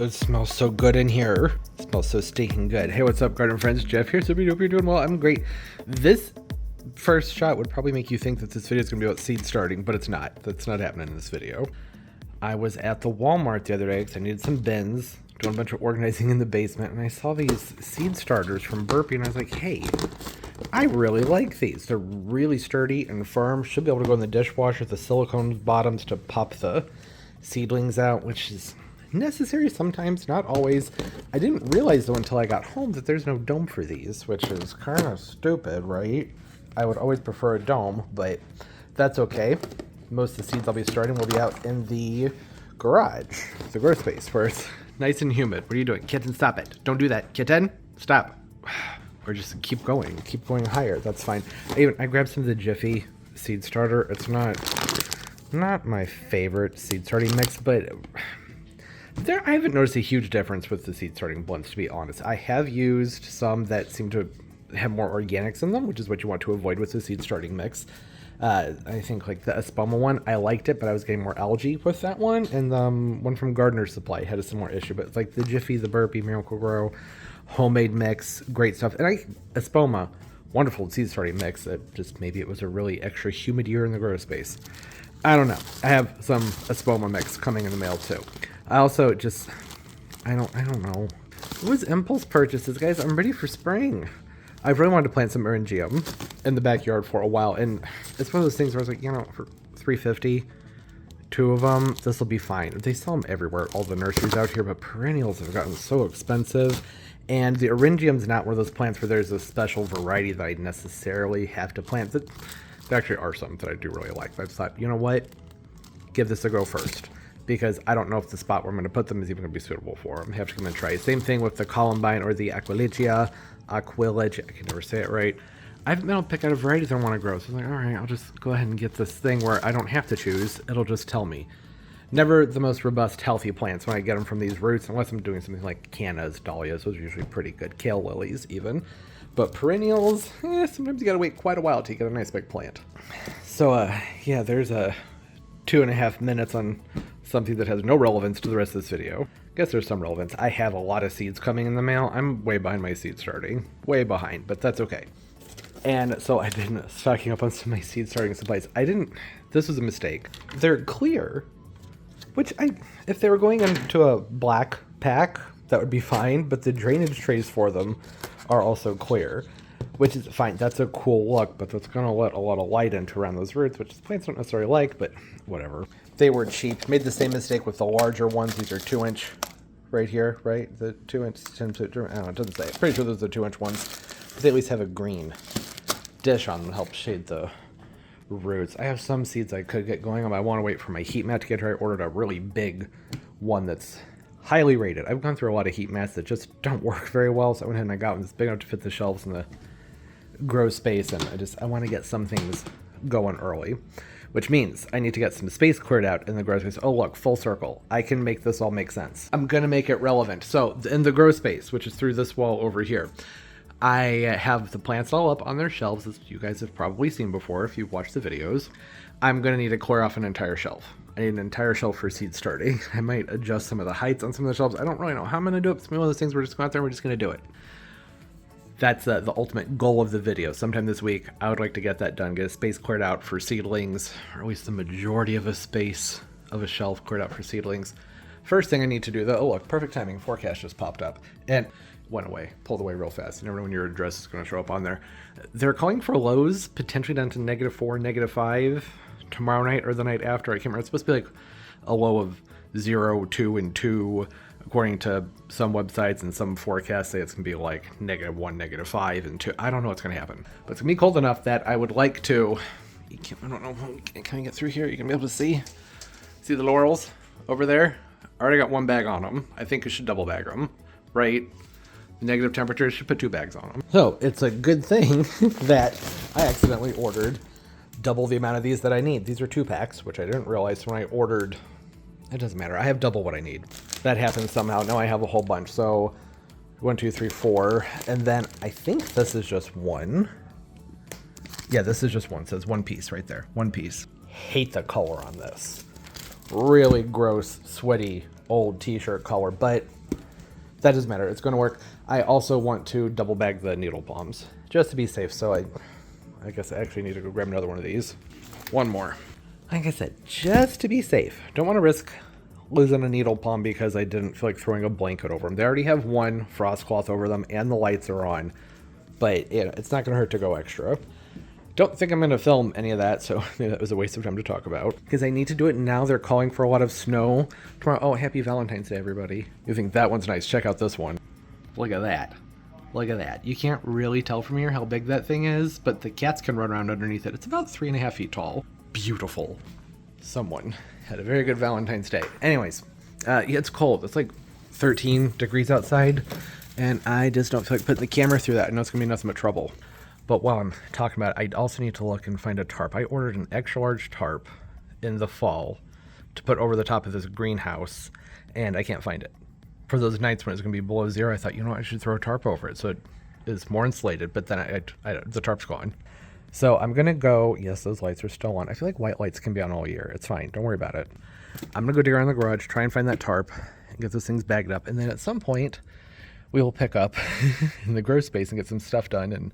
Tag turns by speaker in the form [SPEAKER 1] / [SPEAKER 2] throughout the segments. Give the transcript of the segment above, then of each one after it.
[SPEAKER 1] It smells so good in here. It smells so stinking good. Hey, what's up, garden friends? Jeff here. So, hope you're doing well. I'm great. This first shot would probably make you think that this video is going to be about seed starting, but it's not. That's not happening in this video. I was at the Walmart the other day because I needed some bins, doing a bunch of organizing in the basement, and I saw these seed starters from Burpee, and I was like, hey, I really like these. They're really sturdy and firm. Should be able to go in the dishwasher with the silicone bottoms to pop the seedlings out, which is necessary sometimes, not always. I didn't realize though until I got home that there's no dome for these, which is kind of stupid, right? I would always prefer a dome, but that's okay. Most of the seeds I'll be starting will be out in the garage, the grow space, where it's nice and humid. What are you doing? Kitten, stop it. Don't do that. Kitten, stop. Or just keep going higher. That's fine. I grabbed some of the Jiffy seed starter. It's not my favorite seed starting mix, but I haven't noticed a huge difference with the seed starting blends, to be honest. I have used some that seem to have more organics in them, which is what you want to avoid with the seed starting mix. I think like the Espoma one, I liked it, but I was getting more algae with that one. And the one from Gardener Supply had a similar issue, but it's like the Jiffy, the Burpee, Miracle Grow, homemade mix, great stuff. And Espoma, wonderful seed starting mix. Maybe it was a really extra humid year in the grow space. I don't know. I have some Espoma mix coming in the mail too. I also I don't know. It was impulse purchases, guys. I'm ready for spring. I really wanted to plant some Eryngium in the backyard for a while, and it's one of those things where I was like, for $3.50, two of them, this will be fine. They sell them everywhere, all the nurseries out here, but perennials have gotten so expensive, and the Eryngium's not one of those plants where there's a special variety that I necessarily have to plant. There actually are some that I do really like, but I thought, you know what, give this a go first, because I don't know if the spot where I'm going to put them is even going to be suitable for them. I have to come and try. Same thing with the Columbine or the Aquilage, I can never say it right. I haven't been able to pick out a variety that I want to grow, so I was like, all right, I'll just go ahead and get this thing where I don't have to choose. It'll just tell me. Never the most robust, healthy plants when I get them from these roots, unless I'm doing something like cannas, dahlias. Those are usually pretty good. Kale lilies, even. But perennials, sometimes you gotta wait quite a while to get a nice big plant. So, yeah, there's a 2.5 minutes on something that has no relevance to the rest of this video. I guess there's some relevance. I have a lot of seeds coming in the mail. I'm way behind my seed starting. Way behind, but that's okay. And so I've been stocking up on some of my seed starting supplies. This was a mistake. They're clear, which if they were going into a black pack, that would be fine, but the drainage trays for them are also clear, which is fine. That's a cool look, but that's going to let a lot of light into around those roots, which the plants don't necessarily like, but whatever. They were cheap. Made the same mistake with the larger ones. These are 2-inch right here, right? The 2-inch, I don't know, it doesn't say. I'm pretty sure those are the 2-inch ones. But they at least have a green dish on them to help shade the roots. I have some seeds I could get going on, but I want to wait for my heat mat to get here. I ordered a really big one that's highly rated. I've gone through a lot of heat mats that just don't work very well, so I went ahead and I got one that's big enough to fit the shelves in the grow space, and I want to get some things going early, which means I need to get some space cleared out in the grow space. Oh, look, full circle. I can make this all make sense. I'm going to make it relevant. So in the grow space, which is through this wall over here, I have the plants all up on their shelves, as you guys have probably seen before if you've watched the videos. I'm going to need to clear off an entire shelf. I need an entire shelf for seed starting. I might adjust some of the heights on some of the shelves. I don't really know how I'm going to do it. It's one of those things we're just going out there and we're just going to do it. That's the ultimate goal of the video. Sometime this week, I would like to get that done, get a space cleared out for seedlings, or at least the majority of a space of a shelf cleared out for seedlings. First thing I need to do, though, oh look, perfect timing, forecast just popped up, and went away, pulled away real fast. You never know when your address is going to show up on there. They're calling for lows, potentially down to -4, -5 tomorrow night or the night after. I can't remember. It's supposed to be like a low of 0, 2, and 2. According to some websites and some forecasts say it's going to be like -1, -5, and 2. I don't know what's going to happen. But it's going to be cold enough that I would like to... I don't know. Can I get through here? You can be able to see the laurels over there? I already got one bag on them. I think I should double bag them, right? The negative temperatures should put 2 bags on them. So it's a good thing that I accidentally ordered double the amount of these that I need. These are 2 packs, which I didn't realize when I ordered. It doesn't matter. I have double what I need. That happened somehow. Now I have a whole bunch. So 1, 2, 3, 4. And then I think this is just one. Yeah, this is just one. It says one piece right there. One piece. Hate the color on this. really gross, sweaty, old t-shirt color, but that doesn't matter. It's going to work. I also want to double bag the needle palms just to be safe. So I guess I actually need to go grab another one of these. One more. Like I said, just to be safe. Don't want to risk losing a needle palm because I didn't feel like throwing a blanket over them. They already have one frost cloth over them and the lights are on, but it's not going to hurt to go extra. Don't think I'm going to film any of that, so maybe that was a waste of time to talk about. Because I need to do it now. They're calling for a lot of snow tomorrow. Oh, happy Valentine's Day, everybody. You think that one's nice? Check out this one. Look at that. Look at that. You can't really tell from here how big that thing is, but the cats can run around underneath it. It's about 3.5 feet tall. Beautiful. Someone had a very good Valentine's Day. Anyways, yeah, it's cold. It's like 13 degrees outside, and I just don't feel like putting the camera through that. I know it's going to be nothing but trouble. But while I'm talking about it, I also need to look and find a tarp. I ordered an extra large tarp in the fall to put over the top of this greenhouse, and I can't find it. For those nights when it's going to be below zero, I thought, you know what, I should throw a tarp over it so it is more insulated, but then the tarp's gone. So I'm going to go, yes, those lights are still on. I feel like white lights can be on all year. It's fine. Don't worry about it. I'm going to go dig around the garage, try and find that tarp, and get those things bagged up, and then at some point, we will pick up in the Growspace and get some stuff done, and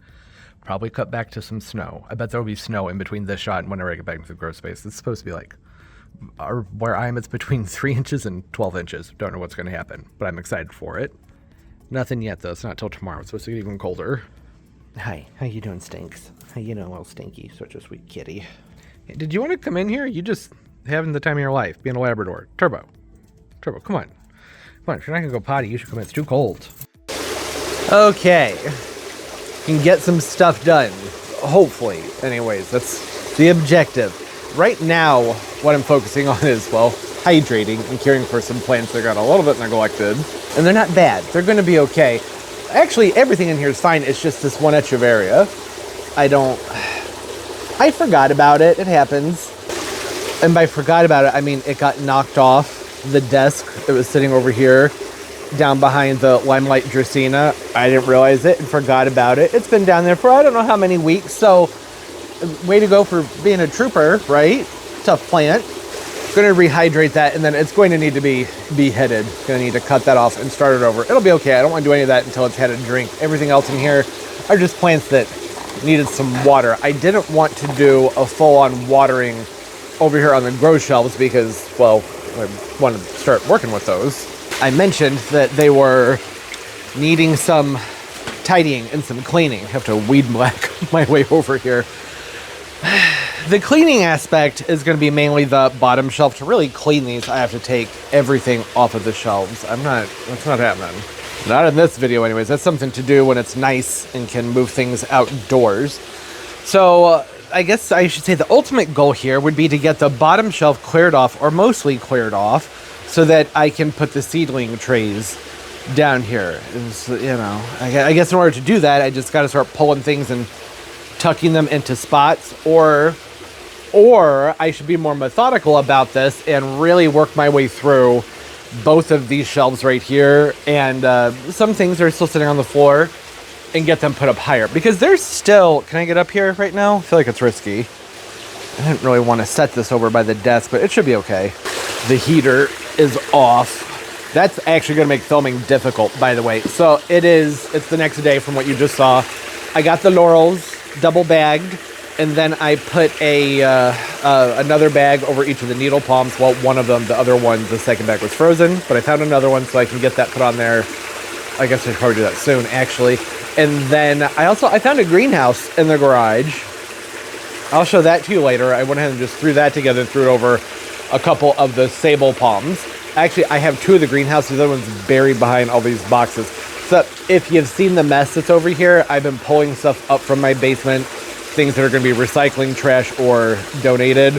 [SPEAKER 1] probably cut back to some snow. I bet there will be snow in between this shot and whenever I get back into the Growspace. It's supposed to be like, where I am, it's between 3 inches and 12 inches. Don't know what's going to happen, but I'm excited for it. Nothing yet, though. It's not till tomorrow. It's supposed to get even colder. Hi, how you doing, Stinks? How you doing, little Stinky? Such a sweet kitty. Did you want to come in here? You just having the time of your life, being a Labrador. Turbo, come on. Come on, if you're not going to go potty, you should come in. It's too cold. Okay. Can get some stuff done, hopefully. Anyways, that's the objective. Right now, what I'm focusing on is, well, hydrating and caring for some plants that got a little bit neglected. And they're not bad. They're going to be okay. Actually, everything in here is fine. It's just this one echeveria. I forgot about it. It happens. And by forgot about it, I mean it got knocked off the desk that was sitting over here, down behind the Limelight Dracaena. I didn't realize it and forgot about it. It's been down there for I don't know how many weeks, so way to go for being a trooper, right? Tough plant. Going to rehydrate that, and then it's going to need to be beheaded. Going to need to cut that off and start it over. It'll be okay. I don't want to do any of that until it's had a drink. Everything else in here are just plants that needed some water. I didn't want to do a full-on watering over here on the grow shelves because, well, I wanted to start working with those. I mentioned that they were needing some tidying and some cleaning. I have to weed whack my way over here. The cleaning aspect is going to be mainly the bottom shelf. To really clean these, I have to take everything off of the shelves. That's not happening. Not in this video anyways. That's something to do when it's nice and can move things outdoors. So I guess I should say the ultimate goal here would be to get the bottom shelf cleared off, or mostly cleared off, so that I can put the seedling trays down here. I guess in order to do that, I just got to start pulling things and tucking them into spots, or I should be more methodical about this and really work my way through both of these shelves right here, and some things are still sitting on the floor, and get them put up higher, because there's still, can I get up here right now? I feel like it's risky. I didn't really want to set this over by the desk, but it should be okay. The heater is off. That's actually going to make filming difficult, by the way. So it's the next day from what you just saw. I got the laurels double bagged, and then I put another bag over each of the needle palms. Well, one of them, the other one, the second bag was frozen, but I found another one so I can get that put on there. I guess I should probably do that soon, actually. And then I found a greenhouse in the garage. I'll show that to you later. I went ahead and just threw that together and threw it over a couple of the sable palms. Actually, I have two of the greenhouses. The other one's buried behind all these boxes. So if you've seen the mess that's over here, I've been pulling stuff up from my basement, things that are going to be recycling trash or donated.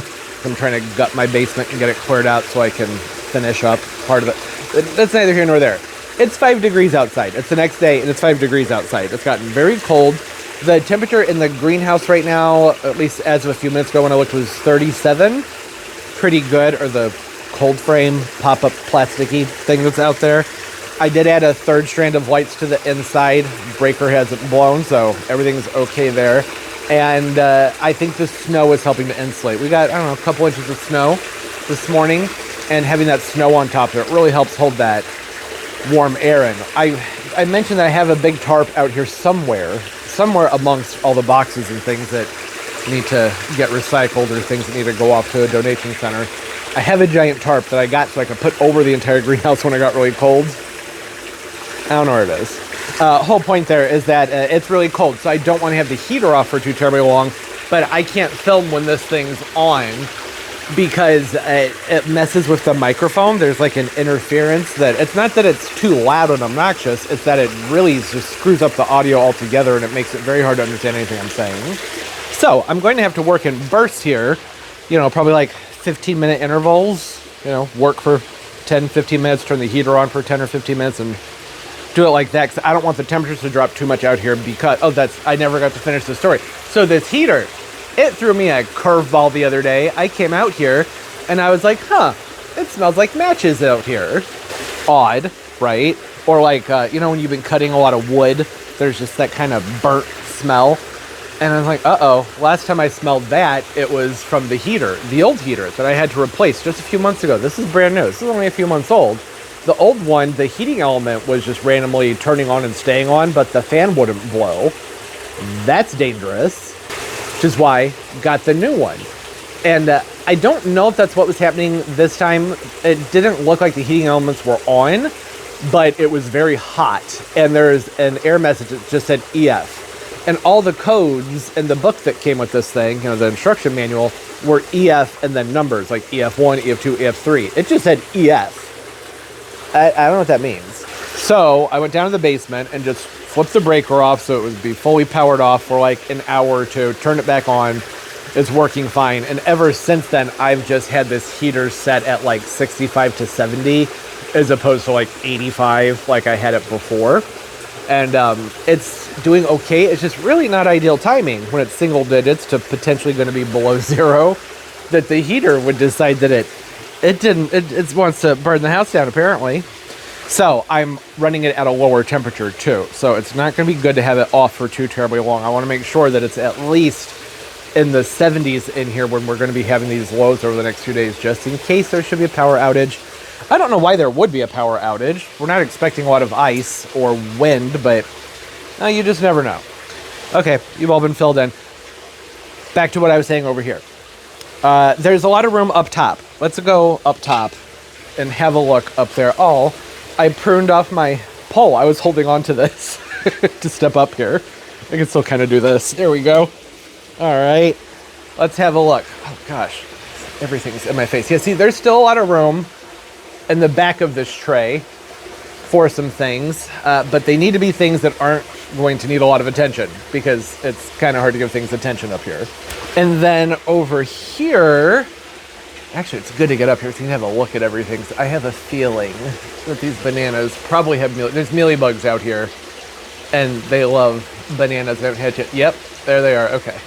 [SPEAKER 1] I'm trying to gut my basement and get it cleared out so I can finish up part of it. That's neither here nor there. It's 5 degrees outside. It's the next day, and it's 5 degrees outside. It's gotten very cold. The temperature in the greenhouse right now, at least as of a few minutes ago when I looked, was 37. Pretty good, or the cold frame pop-up plasticky thing that's out there. I did add a third strand of lights to the inside. Breaker hasn't blown, so everything's okay there. And I think the snow is helping to insulate. We got, I don't know, a couple inches of snow this morning. and having that snow on top of it really helps hold that warm air in. I mentioned that I have a big tarp out here somewhere amongst all the boxes and things that need to get recycled or things that need to go off to a donation center. I have a giant tarp that I got so I could put over the entire greenhouse when it got really cold. I don't know where it is. Whole point there is that it's really cold, so I don't want to have the heater off for too terribly long, but I can't film when this thing's on because it messes with the microphone. There's like an interference that, it's not that it's too loud and obnoxious, it's that it really just screws up the audio altogether and it makes it very hard to understand anything I'm saying. So I'm going to have to work in bursts here, probably like 15-minute intervals, work for 10, 15 minutes, turn the heater on for 10 or 15 minutes and do it like that because I don't want the temperatures to drop too much out here because, I never got to finish the story. So this heater, it threw me a curveball the other day. I came out here and I was like, it smells like matches out here. Odd, right? Or like, when you've been cutting a lot of wood, there's just that kind of burnt smell. And I was like, last time I smelled that, it was from the heater, the old heater that I had to replace just a few months ago. This is brand new. This is only a few months old. The old one, the heating element was just randomly turning on and staying on, but the fan wouldn't blow. That's dangerous, which is why I got the new one. And I don't know if that's what was happening this time. It didn't look like the heating elements were on, but it was very hot. And there's an error message that just said EF. And all the codes in the book that came with this thing, the instruction manual, were EF and then numbers, like EF1, EF2, EF3. It just said EF. I don't know what that means. So I went down to the basement and just flipped the breaker off so it would be fully powered off for like an hour or two, turned it back on. It's working fine. And ever since then, I've just had this heater set at like 65 to 70 as opposed to like 85 like I had it before. And it's doing okay. It's just really not ideal timing when it's single digits to potentially going to be below zero that the heater would decide that it wants to burn the house down apparently. So I'm running it at a lower temperature too. So it's not going to be good to have it off for too terribly long. I want to make sure that it's at least in the 70s in here when we're going to be having these lows over the next few days, just in case there should be a power outage. I don't know why there would be a power outage. We're not expecting a lot of ice or wind, but you just never know. Okay, you've all been filled in. Back to what I was saying over here. There's a lot of room up top. Let's go up top and have a look up there. I pruned off my pole. I was holding on to this to step up here. I can still kind of do this. There we go. All right, let's have a look. Oh gosh, everything's in my face. Yeah, see, there's still a lot of room in the back of this tray for some things, but they need to be things that aren't going to need a lot of attention because it's kind of hard to give things attention up here. And then over here, actually it's good to get up here so you can have a look at everything. So I have a feeling that these bananas probably have there's mealybugs out here and they love bananas. They haven't had yet. Yep, there they are. Okay.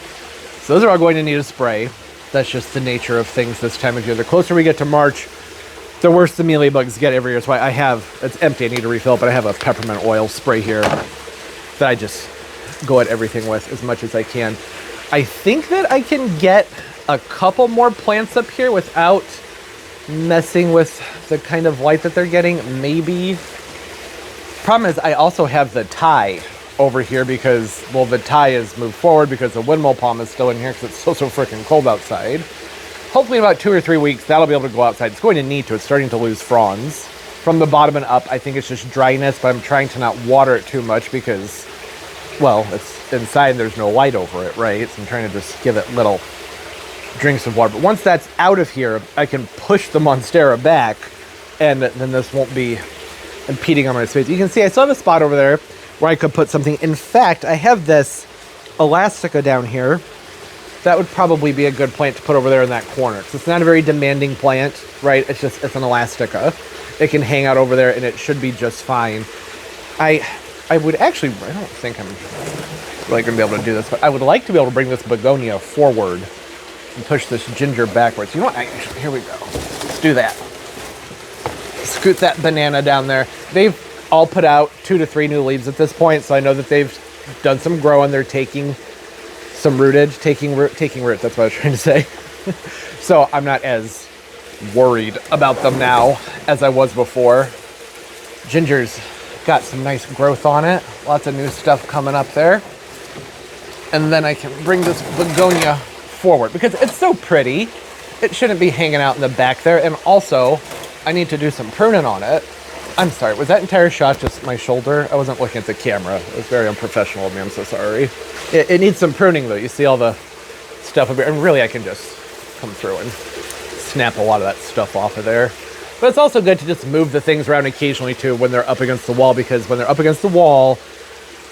[SPEAKER 1] So those are all going to need a spray. That's just the nature of things this time of year. The closer we get to March, the worse the mealybugs get every year. That's why it's empty, I need to refill it, but I have a peppermint oil spray here that I just go at everything with as much as I can. I think that I can get a couple more plants up here without messing with the kind of light that they're getting, maybe. Problem is, I also have the tie over here because, well, the tie is moved forward because the windmill palm is still in here because it's so freaking cold outside. Hopefully in about 2 or 3 weeks, that'll be able to go outside. It's going to need to. It's starting to lose fronds. From the bottom and up, I think it's just dryness, but I'm trying to not water it too much because, well, it's inside, there's no light over it, right? So I'm trying to just give it little drinks of water. But once that's out of here, I can push the Monstera back, and then this won't be impeding on my space. You can see I still have a spot over there where I could put something. In fact, I have this Elastica down here. That would probably be a good plant to put over there in that corner. Because it's not a very demanding plant, right? It's an Elastica. It can hang out over there and it should be just fine. I would actually, I don't think I'm really going to be able to do this, but I would like to be able to bring this begonia forward and push this ginger backwards. You know what? Actually, here we go. Let's do that. Scoot that banana down there. They've all put out 2 to 3 new leaves at this point, so I know that they've done some growing. They're taking some rootage, taking root, that's what I was trying to say. So I'm not as worried about them now as I was before. Ginger's got some nice growth on it. Lots of new stuff coming up there. And then I can bring this begonia forward because it's so pretty. It shouldn't be hanging out in the back there. And also, I need to do some pruning on it. I'm sorry, was that entire shot just my shoulder? I wasn't looking at the camera. It was very unprofessional of me, I'm so sorry. It needs some pruning though. You see all the stuff up here. And really I can just come through and snap a lot of that stuff off of there. But it's also good to just move the things around occasionally too when they're up against the wall, because when they're up against the wall,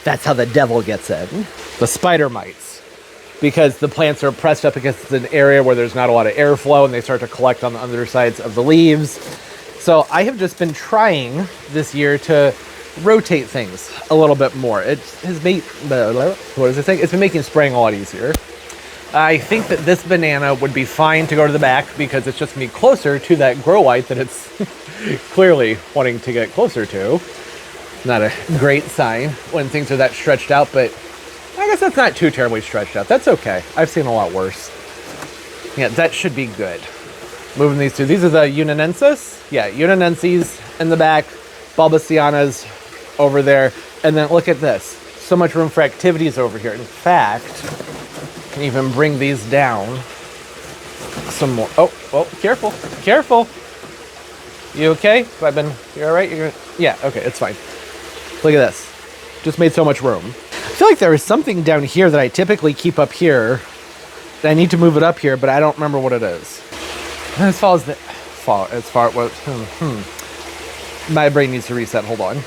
[SPEAKER 1] that's how the devil gets in. The spider mites. Because the plants are pressed up against an area where there's not a lot of airflow and they start to collect on the undersides of the leaves. So I have just been trying this year to rotate things a little bit more. It has made, what does it say? It's been making spraying a lot easier. I think that this banana would be fine to go to the back because it's just going to be closer to that grow light that it's clearly wanting to get closer to. Not a great sign when things are that stretched out, but I guess that's not too terribly stretched out. That's okay. I've seen a lot worse. Yeah, that should be good. Moving these two. These are the Unanensis. Yeah, Unanenses in the back. Bulbicianas over there. And then look at this. So much room for activities over here. In fact, I can even bring these down some more. Oh, careful. Careful. You okay? You all right? Yeah, okay, it's fine. Look at this. Just made so much room. I feel like there is something down here that I typically keep up here. I need to move it up here, but I don't remember what it is. As far as my brain needs to reset. Hold on.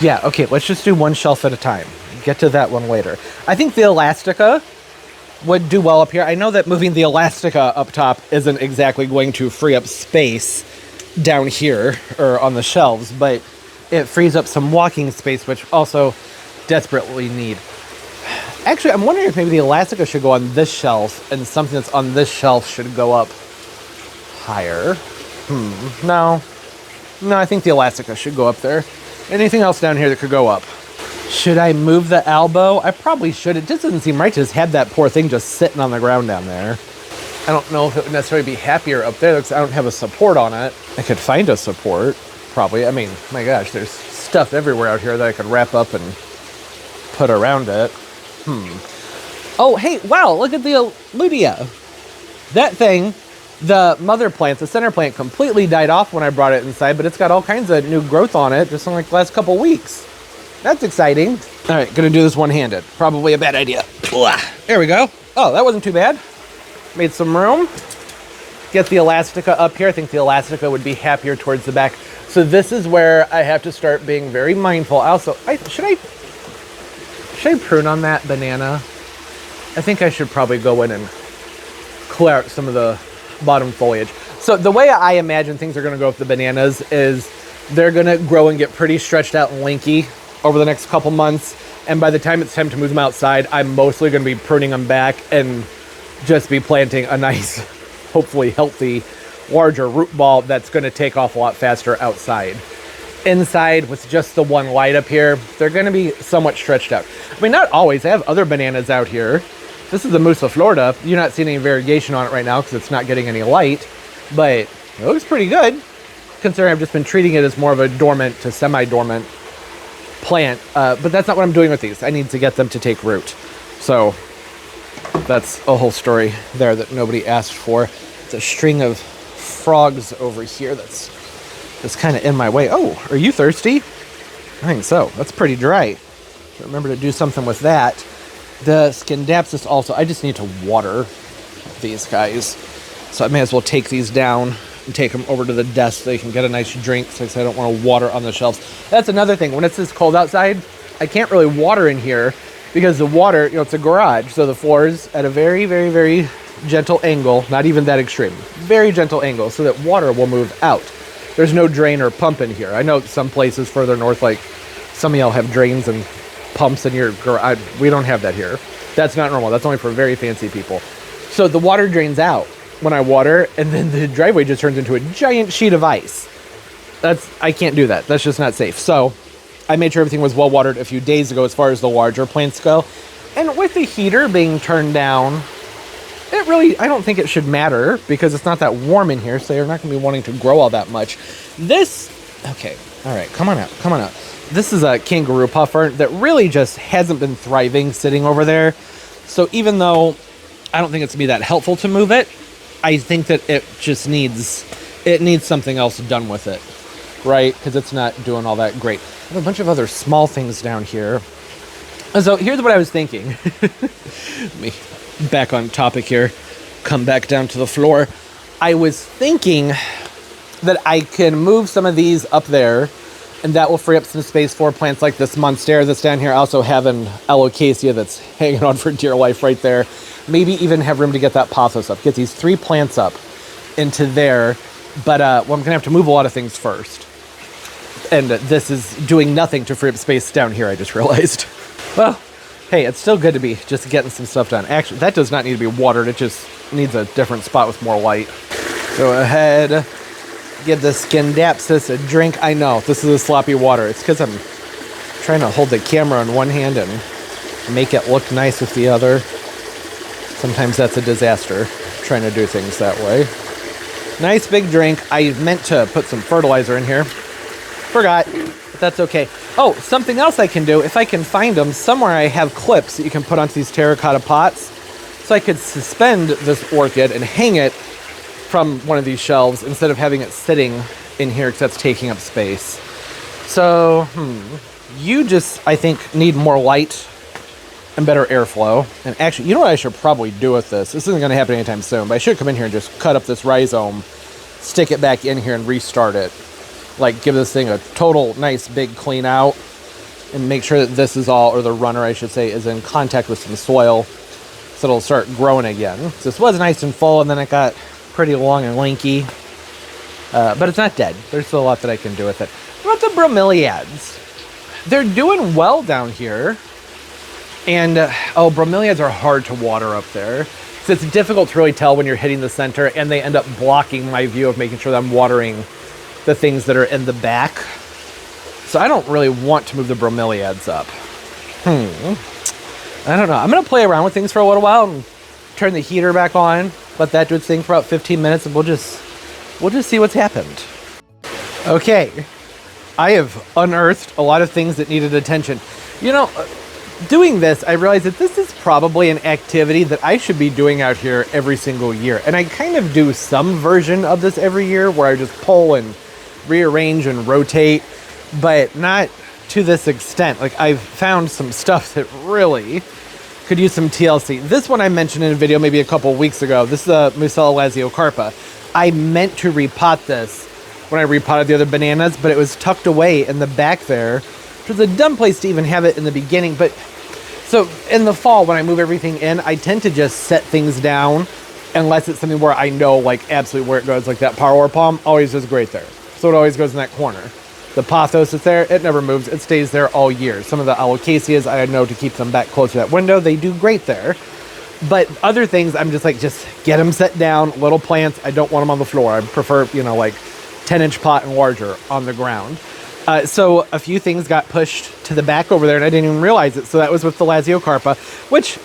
[SPEAKER 1] Yeah, okay, let's just do one shelf at a time. Get to that one later. I think the Elastica would do well up here. I know that moving the Elastica up top isn't exactly going to free up space down here or on the shelves, but it frees up some walking space, which also desperately need. Actually, I'm wondering if maybe the Elastica should go on this shelf and something that's on this shelf should go up higher. No, I think the Elastica should go up there. Anything else down here that could go up? Should I move the elbow? I probably should. It just doesn't seem right to just have that poor thing just sitting on the ground down there. I don't know if it would necessarily be happier up there because I don't have a support on it. I could find a support, probably. I mean, my gosh, there's stuff everywhere out here that I could wrap up and put around it. Oh, hey, wow, look at the Lutea. That thing, the mother plant, the center plant, completely died off when I brought it inside, but it's got all kinds of new growth on it just in like the last couple weeks. That's exciting. All right, gonna do this one-handed. Probably a bad idea. There we go. Oh, that wasn't too bad. Made some room. Get the Elastica up here. I think the Elastica would be happier towards the back. So this is where I have to start being very mindful. Also, should I prune on that banana? I think I should probably go in and clear out some of the bottom foliage. So the way I imagine things are going to go with the bananas is they're going to grow and get pretty stretched out and lanky over the next couple months. And by the time it's time to move them outside, I'm mostly going to be pruning them back and just be planting a nice, hopefully healthy, larger root ball that's going to take off a lot faster outside. Inside, with just the one light up here, they're going to be somewhat stretched out. I mean, not always. I have other bananas out here. This is the Musa Florida. You're not seeing any variegation on it right now because it's not getting any light, but it looks pretty good considering I've just been treating it as more of a dormant to semi-dormant plant. But that's not what I'm doing with these. I need to get them to take root. So that's a whole story there that nobody asked for. It's a string of frogs over here that's kind of in my way. Oh, are you thirsty? I think so. That's pretty dry. Remember to do something with that. The Scindapsus also, I just need to water these guys. So I may as well take these down and take them over to the desk so they can get a nice drink since I don't want to water on the shelves. That's another thing. When it's this cold outside, I can't really water in here because the water, it's a garage. So the floor is at a very, very, very gentle angle. Not even that extreme. Very gentle angle so that water will move out. There's no drain or pump in here. I know some places further north, like some of y'all have drains and pumps in your garage. We don't have that here. That's not normal. That's only for very fancy people. So the water drains out when I water, and then the driveway just turns into a giant sheet of ice. I can't do that. That's just not safe. So I made sure everything was well watered a few days ago as far as the larger plants go. And with the heater being turned down it really, I don't think it should matter because it's not that warm in here, so you're not going to be wanting to grow all that much. This, okay, all right, come on out, come on out. This is a kangaroo puffer that really just hasn't been thriving sitting over there. So even though I don't think it's going to be that helpful to move it, I think that it just needs something else done with it, right? Because it's not doing all that great. I have a bunch of other small things down here. So here's what I was thinking. Let me back on topic here. Come back down to the floor. I was thinking that I can move some of these up there, and that will free up some space for plants like this monstera that's down here. I also have an alocasia that's hanging on for dear life right there. Maybe even have room to get that pothos up. Get these 3 plants up into there. But well, I'm going to have to move a lot of things first. And this is doing nothing to free up space down here, I just realized. Well, hey, it's still good to be just getting some stuff done. Actually, that does not need to be watered. It just needs a different spot with more light. Go ahead. Give the Scindapsus a drink. I know, this is a sloppy water. It's because I'm trying to hold the camera in one hand and make it look nice with the other. Sometimes that's a disaster, trying to do things that way. Nice big drink. I meant to put some fertilizer in here. Forgot, but that's okay. Oh, something else I can do, if I can find them, somewhere I have clips that you can put onto these terracotta pots. So I could suspend this orchid and hang it from one of these shelves instead of having it sitting in here because that's taking up space. So, you just, I think, need more light and better airflow. And actually, you know what I should probably do with this? This isn't going to happen anytime soon, but I should come in here and just cut up this rhizome, stick it back in here and restart it. Like, give this thing a total nice big clean out and make sure that this is all, or the runner I should say, is in contact with some soil so it'll start growing again. So this was nice and full and then it got pretty long and lanky, but it's not dead. There's still a lot that I can do with it. What about the bromeliads? They're doing well down here, and oh, bromeliads are hard to water up there, so it's difficult to really tell when you're hitting the center, and they end up blocking my view of making sure that I'm watering the things that are in the back. So I don't really want to move the bromeliads up. I don't know. I'm gonna play around with things for a little while and turn the heater back on. Let that do its thing for about 15 minutes, and we'll just see what's happened. Okay, I have unearthed a lot of things that needed attention. You know, doing this, I realized that this is probably an activity that I should be doing out here every single year. And I kind of do some version of this every year where I just pull and rearrange and rotate, but not to this extent. Like, I've found some stuff that really could use some TLC. This one I mentioned in a video maybe a couple weeks ago. This is a Musella laziocarpa. I meant to repot this when I repotted the other bananas, but it was tucked away in the back there, which was a dumb place to even have it in the beginning. But so in the fall, when I move everything in, I tend to just set things down unless it's something where I know like absolutely where it goes. Like that power palm always does great there. So it always goes in that corner. The pothos is there, it never moves, it stays there all year. Some of the alocasias, I know to keep them back close to that window, they do great there. But other things, I'm just like, just get them set down, little plants, I don't want them on the floor. I prefer, you know, like 10-inch pot and larger on the ground. So a few things got pushed to the back over there and I didn't even realize it. So that was with the laziocarpa, which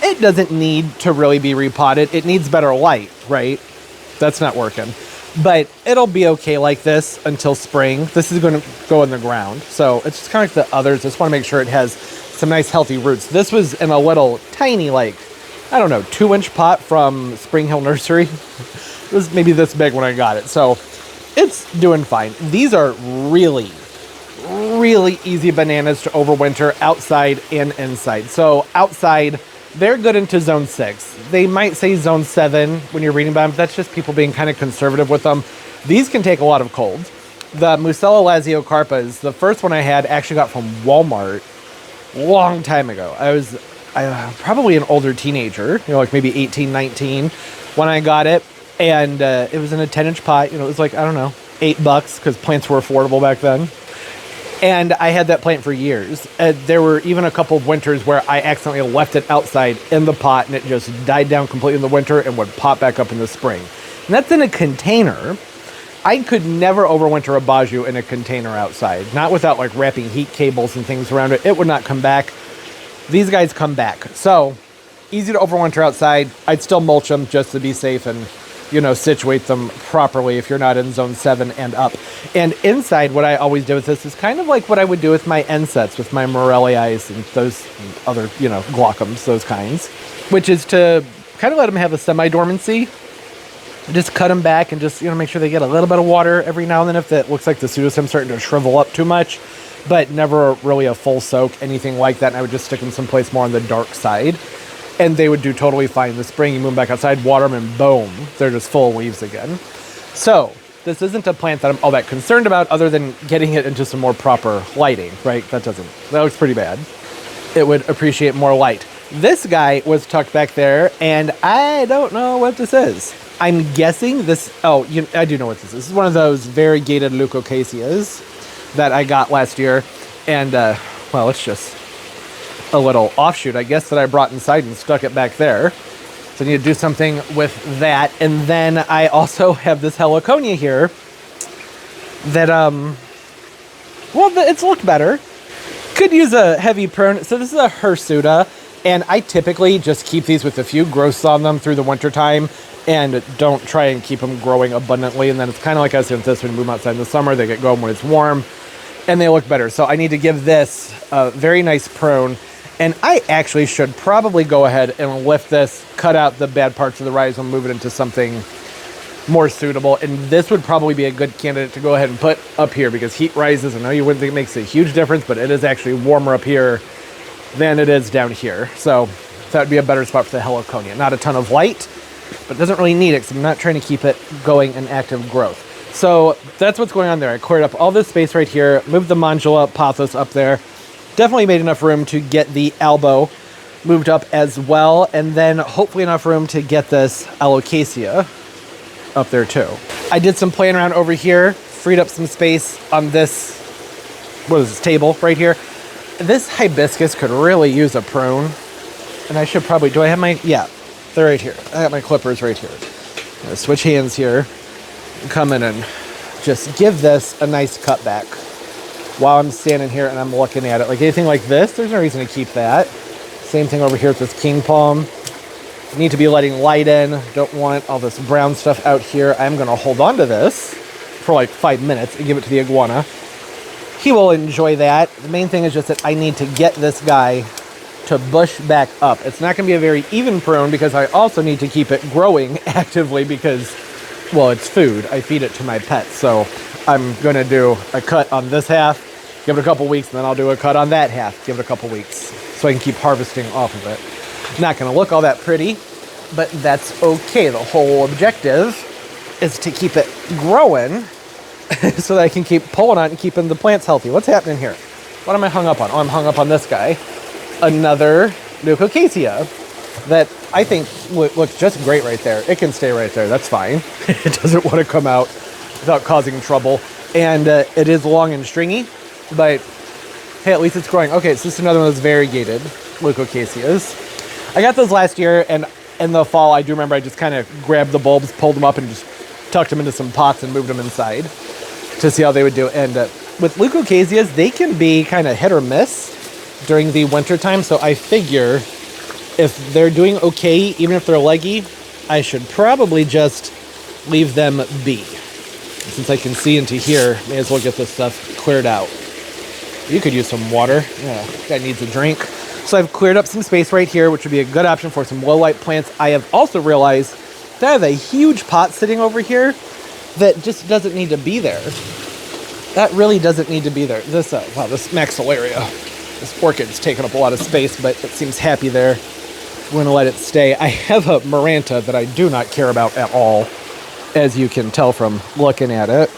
[SPEAKER 1] it doesn't need to really be repotted. It needs better light, right? That's not working. But it'll be okay like this until spring. This is going to go in the ground. So it's just kind of like the others. I just want to make sure it has some nice healthy roots. This was in a little tiny, like, I don't know, 2-inch pot from Spring Hill Nursery. It was maybe this big when I got it. So it's doing fine. These are really, really easy bananas to overwinter outside and inside. So outside, they're good into zone 6. They might say zone 7 when you're reading about them, but that's just people being kind of conservative with them. These can take a lot of cold. The Musella laziocarpas, the first one I had, actually got from Walmart a long time ago. I was probably an older teenager, you know, like maybe 18, 19 when I got it. And it was in a 10-inch pot. You know, it was like, I don't know, $8 because plants were affordable back then. And I had that plant for years. There were even a couple of winters where I accidentally left it outside in the pot and it just died down completely in the winter and would pop back up in the spring. And that's in a container. I could never overwinter a baju in a container outside. Not without like wrapping heat cables and things around it. It would not come back. These guys come back. So easy to overwinter outside. I'd still mulch them just to be safe and, you know, situate them properly if you're not in zone 7 and up. And inside, what I always do with this is kind of like what I would do with my N-sets, with my Morelliis and those other, you know, Glaucums, those kinds, which is to kind of let them have a semi-dormancy. Just cut them back and just, you know, make sure they get a little bit of water every now and then if it looks like the pseudostem's starting to shrivel up too much, but never really a full soak, anything like that. And I would just stick them someplace more on the dark side. And they would do totally fine. In the spring, you move them back outside, water them, and boom, they're just full of leaves again. So this isn't a plant that I'm all that concerned about other than getting it into some more proper lighting, right? That looks pretty bad. It would appreciate more light. This guy was tucked back there, and I don't know what this is. I'm guessing this, I do know what this is. This is one of those variegated leucocasias that I got last year. And, well, it's just a little offshoot, I guess, that I brought inside and stuck it back there. So I need to do something with that. And then I also have this heliconia here that, well, it's looked better. Could use a heavy prune. So this is a hirsuta, and I typically just keep these with a few growths on them through the winter time and don't try and keep them growing abundantly. And then it's kind of like I said with this, when you move them outside in the summer, they get going when it's warm and they look better. So I need to give this a very nice prune. And I actually should probably go ahead and lift this, cut out the bad parts of the rhizome, move it into something more suitable. And this would probably be a good candidate to go ahead and put up here because heat rises. I know you wouldn't think it makes a huge difference, but it is actually warmer up here than it is down here. So that would be a better spot for the heliconia. Not a ton of light, but it doesn't really need it because I'm not trying to keep it going in active growth. So that's what's going on there. I cleared up all this space right here, moved the Mandula pothos up there. Definitely made enough room to get the elbow moved up as well, and then hopefully enough room to get this alocasia up there too. I did some playing around over here, freed up some space on this, what is this, table right here. This hibiscus could really use a prune, and I should probably, do I have my, yeah, they're right here. I got my clippers right here. I'm gonna switch hands here, come in and just give this a nice cut back while I'm standing here and I'm looking at it. Like anything like this, there's no reason to keep that. Same thing over here with this king palm. Need to be letting light in. Don't want all this brown stuff out here. I'm going to hold on to this for like 5 minutes and give it to the iguana. He will enjoy that. The main thing is just that I need to get this guy to bush back up. It's not going to be a very even prune because I also need to keep it growing actively because, well, it's food. I feed it to my pets. So I'm going to do a cut on this half, give it a couple weeks, and then I'll do a cut on that half, give it a couple weeks, so I can keep harvesting off of it. Not going to look all that pretty, but that's okay. The whole objective is to keep it growing so that I can keep pulling on it and keeping the plants healthy. What's happening here? What am I hung up on? Oh, I'm hung up on this guy. Another leucocasia that I think looks just great right there. It can stay right there. That's fine. It doesn't want to come out without causing trouble. And it is long and stringy, but hey, at least it's growing. Okay, so this is another one of those variegated leucocasias. I got those last year, and in the fall, I do remember I just kind of grabbed the bulbs, pulled them up, and just tucked them into some pots and moved them inside to see how they would do. And with leucocasias, they can be kind of hit or miss during the winter time. So I figure if they're doing okay, even if they're leggy, I should probably just leave them be. Since I can see into here, may as well get this stuff cleared out. You could use some water. Yeah, guy needs a drink. So I've cleared up some space right here, which would be a good option for some low light plants. I have also realized that I have a huge pot sitting over here that just doesn't need to be there. That really doesn't need to be there. This, wow, this maxillaria, this orchid's taking up a lot of space, but it seems happy there. We're gonna let it stay. I have a Maranta that I do not care about at all, as you can tell from looking at it.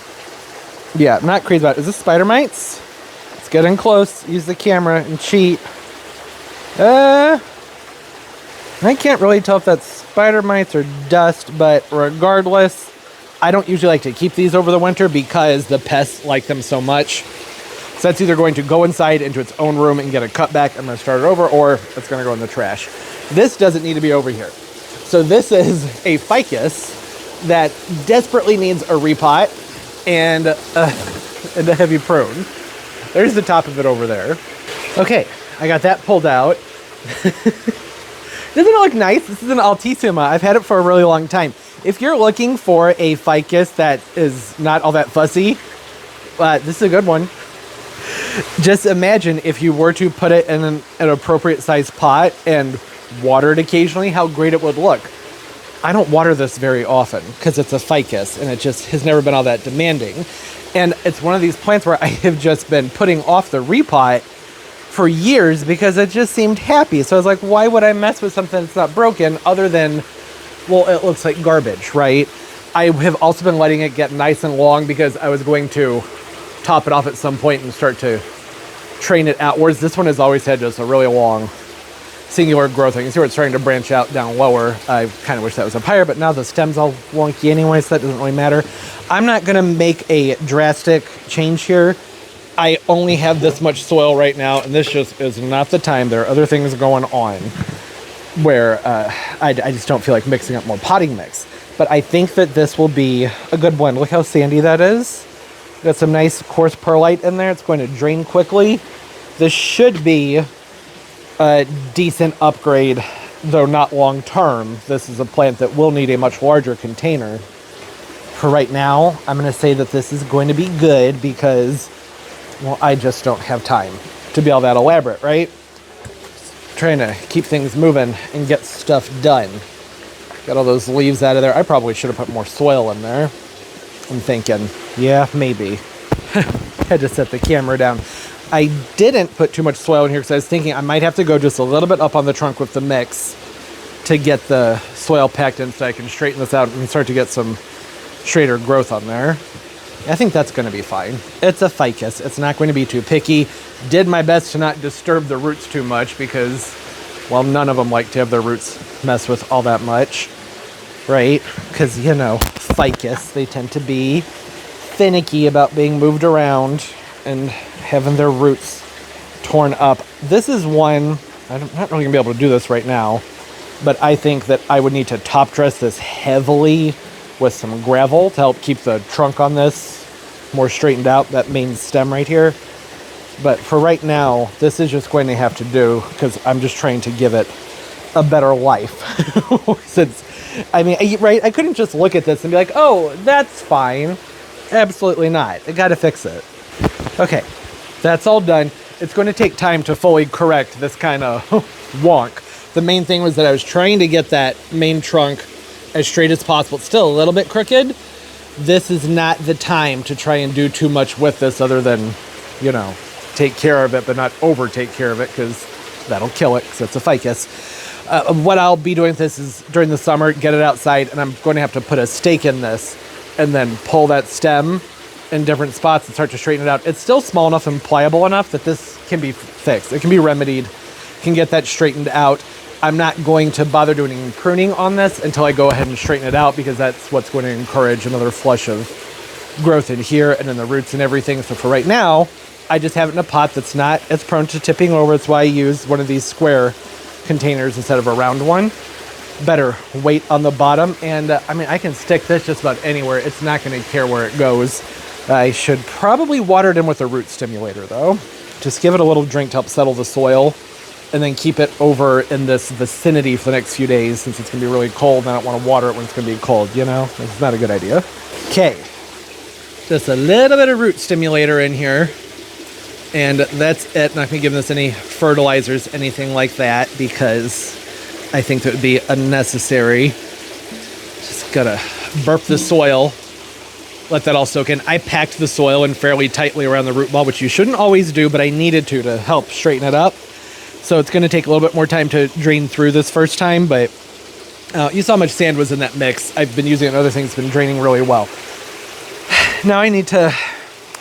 [SPEAKER 1] Yeah, I'm not crazy about it. Is this spider mites? Let's get in close, use the camera and cheat. I can't really tell if that's spider mites or dust, but regardless, I don't usually like to keep these over the winter because the pests like them so much. So that's either going to go inside into its own room and get a cutback, I'm going to start it over, or it's going to go in the trash. This doesn't need to be over here. So this is a ficus that desperately needs a repot and a heavy prune. There's the top of it over there. Okay, I got that pulled out. Doesn't it look nice? This is an Altissima. I've had it for a really long time. If you're looking for a ficus that is not all that fussy, this is a good one. Just imagine if you were to put it in an appropriate size pot and water it occasionally, how great it would look. I don't water this very often because it's a ficus and it just has never been all that demanding. And it's one of these plants where I have just been putting off the repot for years because it just seemed happy. So I was like, why would I mess with something that's not broken other than, well, it looks like garbage, right? I have also been letting it get nice and long because I was going to top it off at some point and start to train it outwards. This one has always had just a really long singular growth. You can see where it's starting to branch out down lower. I kind of wish that was up higher, but now the stem's all wonky anyway, so that doesn't really matter. I'm not going to make a drastic change here. I only have this much soil right now, and this just is not the time. There are other things going on where I just don't feel like mixing up more potting mix. But I think that this will be a good blend. Look how sandy that is. Got some nice coarse perlite in there. It's going to drain quickly. This should be a decent upgrade, though not long term. This is a plant that will need a much larger container. For right now, I'm going to say that this is going to be good because, well, I just don't have time to be all that elaborate, right? Just trying to keep things moving and get stuff done. Got all those leaves out of there. I probably should have put more soil in there. I'm thinking, yeah, maybe. Had to set the camera down. I didn't put too much soil in here because I was thinking I might have to go just a little bit up on the trunk with the mix to get the soil packed in so I can straighten this out and start to get some straighter growth on there. I think that's going to be fine. It's a ficus. It's not going to be too picky. Did my best to not disturb the roots too much because, well, none of them like to have their roots mess with all that much, right? Because, you know, ficus, they tend to be finicky about being moved around and having their roots torn up. This is one, I'm not really going to be able to do this right now, but I think that I would need to top dress this heavily with some gravel to help keep the trunk on this more straightened out, that main stem right here. But for right now, this is just going to have to do because I'm just trying to give it a better life. Since, I mean, right, I couldn't just look at this and be like, oh, that's fine. Absolutely not. I gotta fix it. Okay, that's all done. It's going to take time to fully correct this kind of wonk. The main thing was that I was trying to get that main trunk as straight as possible. It's still a little bit crooked. This is not the time to try and do too much with this other than, you know, take care of it, but not over take care of it because that'll kill it because it's a ficus. What I'll be doing with this is during the summer, get it outside, and I'm going to have to put a stake in this and then pull that stem in different spots and start to straighten it out. It's still small enough and pliable enough that this can be fixed. It can be remedied, can get that straightened out. I'm not going to bother doing any pruning on this until I go ahead and straighten it out because that's what's going to encourage another flush of growth in here and in the roots and everything. So for right now, I just have it in a pot that's not as prone to tipping over. That's why I use one of these square containers instead of a round one. Better weight on the bottom. And I mean, I can stick this just about anywhere. It's not going to care where it goes. I should probably water it in with a root stimulator though. Just give it a little drink to help settle the soil and then keep it over in this vicinity for the next few days since it's going to be really cold and I don't want to water it when it's going to be cold, you know? It's not a good idea. Okay. Just a little bit of root stimulator in here. And that's it. Not going to give this any fertilizers, anything like that, because I think that would be unnecessary. Just gotta burp the soil. Let that all soak in. I packed the soil in fairly tightly around the root ball, which you shouldn't always do, but I needed to help straighten it up. So it's going to take a little bit more time to drain through this first time, but you saw how much sand was in that mix. I've been using it on other things. It's been draining really well. Now I need to,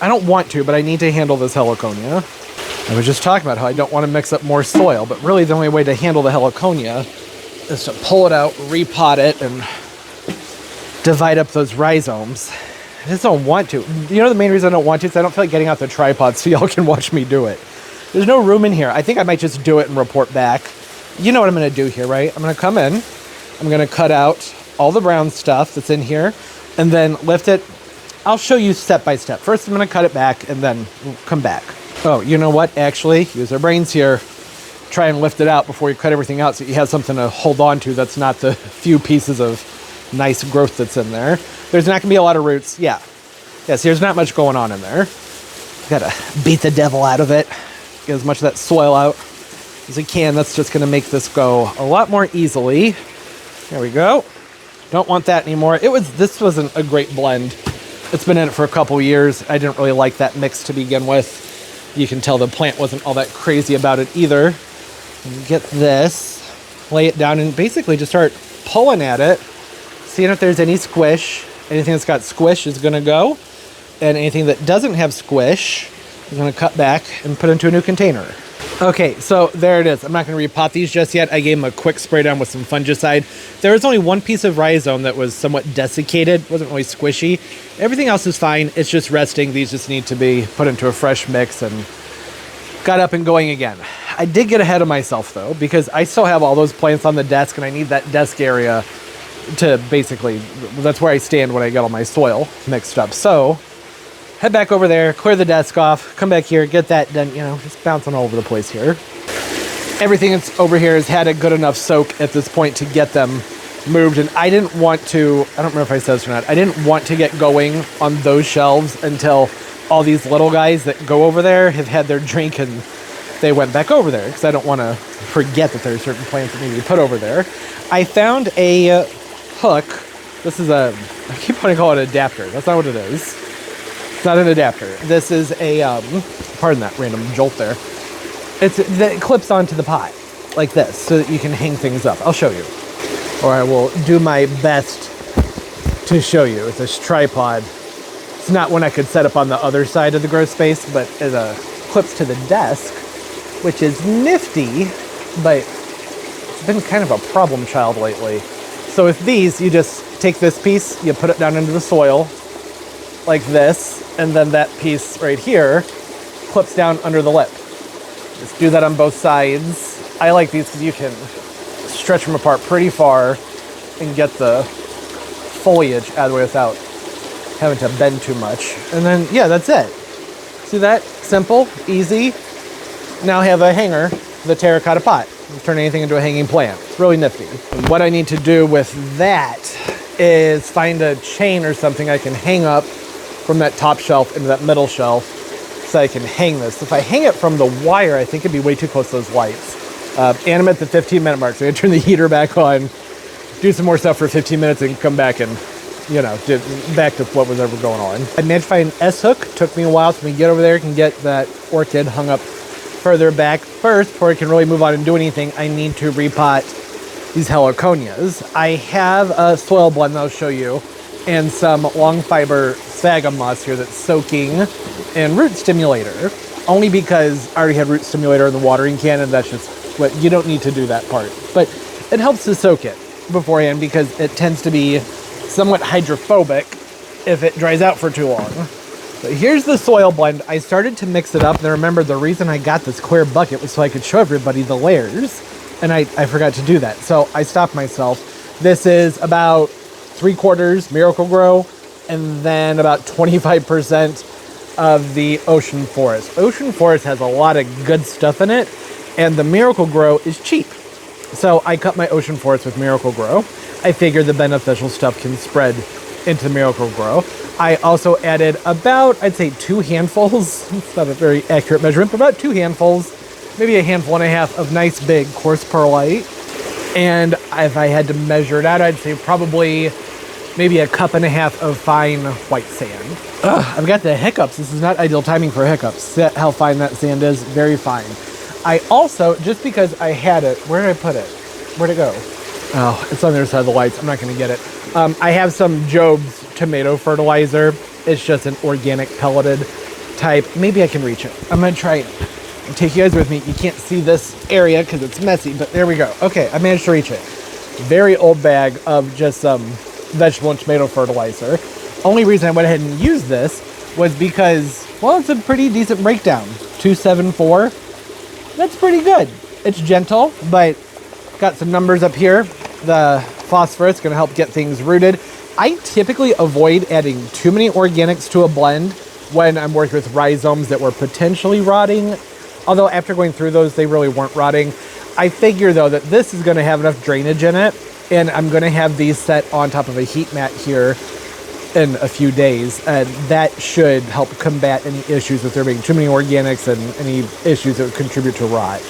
[SPEAKER 1] I don't want to, but I need to handle this heliconia. I was just talking about how I don't want to mix up more soil, but really the only way to handle the heliconia is to pull it out, repot it, and divide up those rhizomes. I just don't want to. You know the main reason I don't want to is I don't feel like getting out the tripod so y'all can watch me do it. There's no room in here. I think I might just do it and report back. You know what I'm going to do here, right? I'm going to come in. I'm going to cut out all the brown stuff that's in here and then lift it. I'll show you step by step. First, I'm going to cut it back and then we'll come back. Oh, you know what? Actually, use our brains here. try and lift it out before you cut everything out so you have something to hold on to that's not the few pieces of nice growth that's in there. There's not gonna be a lot of roots. Yeah, so there's not much going on in there. Gotta beat the devil out of it, get as much of that soil out as I can. That's just gonna make this go a lot more easily. There we go. Don't want that anymore. This wasn't a great blend. It's been in it for a couple years. I didn't really like that mix to begin with. You can tell the plant wasn't all that crazy about it either. Get this, lay it down, and basically just start pulling at it, seeing if there's any squish. Anything that's got squish is gonna go, and anything that doesn't have squish is gonna cut back and put into a new container. Okay, so there it is. I'm not gonna repot these just yet. I gave them a quick spray down with some fungicide. There was only one piece of rhizome that was somewhat desiccated, wasn't really squishy. Everything else is fine, it's just resting. These just need to be put into a fresh mix and got up and going again. I did get ahead of myself though, because I still have all those plants on the desk and I need that desk area to basically, that's where I stand when I get all my soil mixed up. So head back over there, clear the desk off, come back here, get that done, you know, just bouncing all over the place here. Everything that's over here has had a good enough soak at this point to get them moved, and I didn't want to, I don't remember if I said this or not, I didn't want to get going on those shelves until all these little guys that go over there have had their drink and they went back over there, because I don't want to forget that there's certain plants that need to be put over there. I found a hook. This is a, I keep wanting to call it an adapter. That's not what it is. It's not an adapter. This is a, pardon that random jolt there. It clips onto the pot like this so that you can hang things up. I'll show you. Or I will do my best to show you with this tripod. It's not one I could set up on the other side of the Growspace, but it clips to the desk, which is nifty, but it's been kind of a problem child lately. So with these, you just take this piece, you put it down into the soil like this, and then that piece right here clips down under the lip. Just do that on both sides. I like these because you can stretch them apart pretty far and get the foliage out of the way without having to bend too much. And then, yeah, that's it. See that? Simple, easy. Now I have a hanger, the terracotta pot. Turn anything into a hanging plant. It's really nifty. And what I need to do with that is find a chain or something I can hang up from that top shelf into that middle shelf so I can hang this. If I hang it from the wire, I think it'd be way too close to those lights. And I'm at the 15-minute mark, so I'm gonna turn the heater back on, do some more stuff for 15 minutes and come back and, you know, back to what was ever going on. I managed to find an S-hook. Took me a while to get over there and get that orchid hung up further back. First, before I can really move on and do anything, I need to repot these heliconias. I have a soil blend that I'll show you and some long fiber sphagnum moss here that's soaking in root stimulator, only because I already had root stimulator in the watering can, and that's just what, you don't need to do that part. But it helps to soak it beforehand because it tends to be somewhat hydrophobic if it dries out for too long. But here's the soil blend. I started to mix it up, and I remember the reason I got this clear bucket was so I could show everybody the layers, and I forgot to do that. So I stopped myself. This is about 3/4 Miracle-Gro, and then about 25% of the Ocean Forest. Ocean Forest has a lot of good stuff in it, and the Miracle-Gro is cheap. So I cut my Ocean Forest with Miracle-Gro. I figured the beneficial stuff can spread into the Miracle-Gro. I also added about, I'd say 2 handfuls. It's not a very accurate measurement, but about 2 handfuls, maybe a handful and a half of nice big coarse perlite. And if I had to measure it out, I'd say probably maybe a 1.5 cups of fine white sand. I've got the hiccups. This is not ideal timing for hiccups. See how fine that sand is? Very fine. I also, just because I had it, where did I put it? Where'd it go? Oh, it's on the other side of the lights. I'm not going to get it. I have some Job's tomato fertilizer. It's just an organic pelleted type. Maybe I can reach it. I'm going to try it. I'll take you guys with me. You can't see this area because it's messy, but there we go. Okay, I managed to reach it. Very old bag of just some vegetable and tomato fertilizer. Only reason I went ahead and used this was because, well, it's a pretty decent breakdown. 274. That's pretty good. It's gentle, but got some numbers up here. The phosphorus is going to help get things rooted. I typically avoid adding too many organics to a blend when I'm working with rhizomes that were potentially rotting. Although after going through those, they really weren't rotting. I figure though that this is gonna have enough drainage in it, and I'm gonna have these set on top of a heat mat here in a few days, and that should help combat any issues with there being too many organics and any issues that would contribute to rot.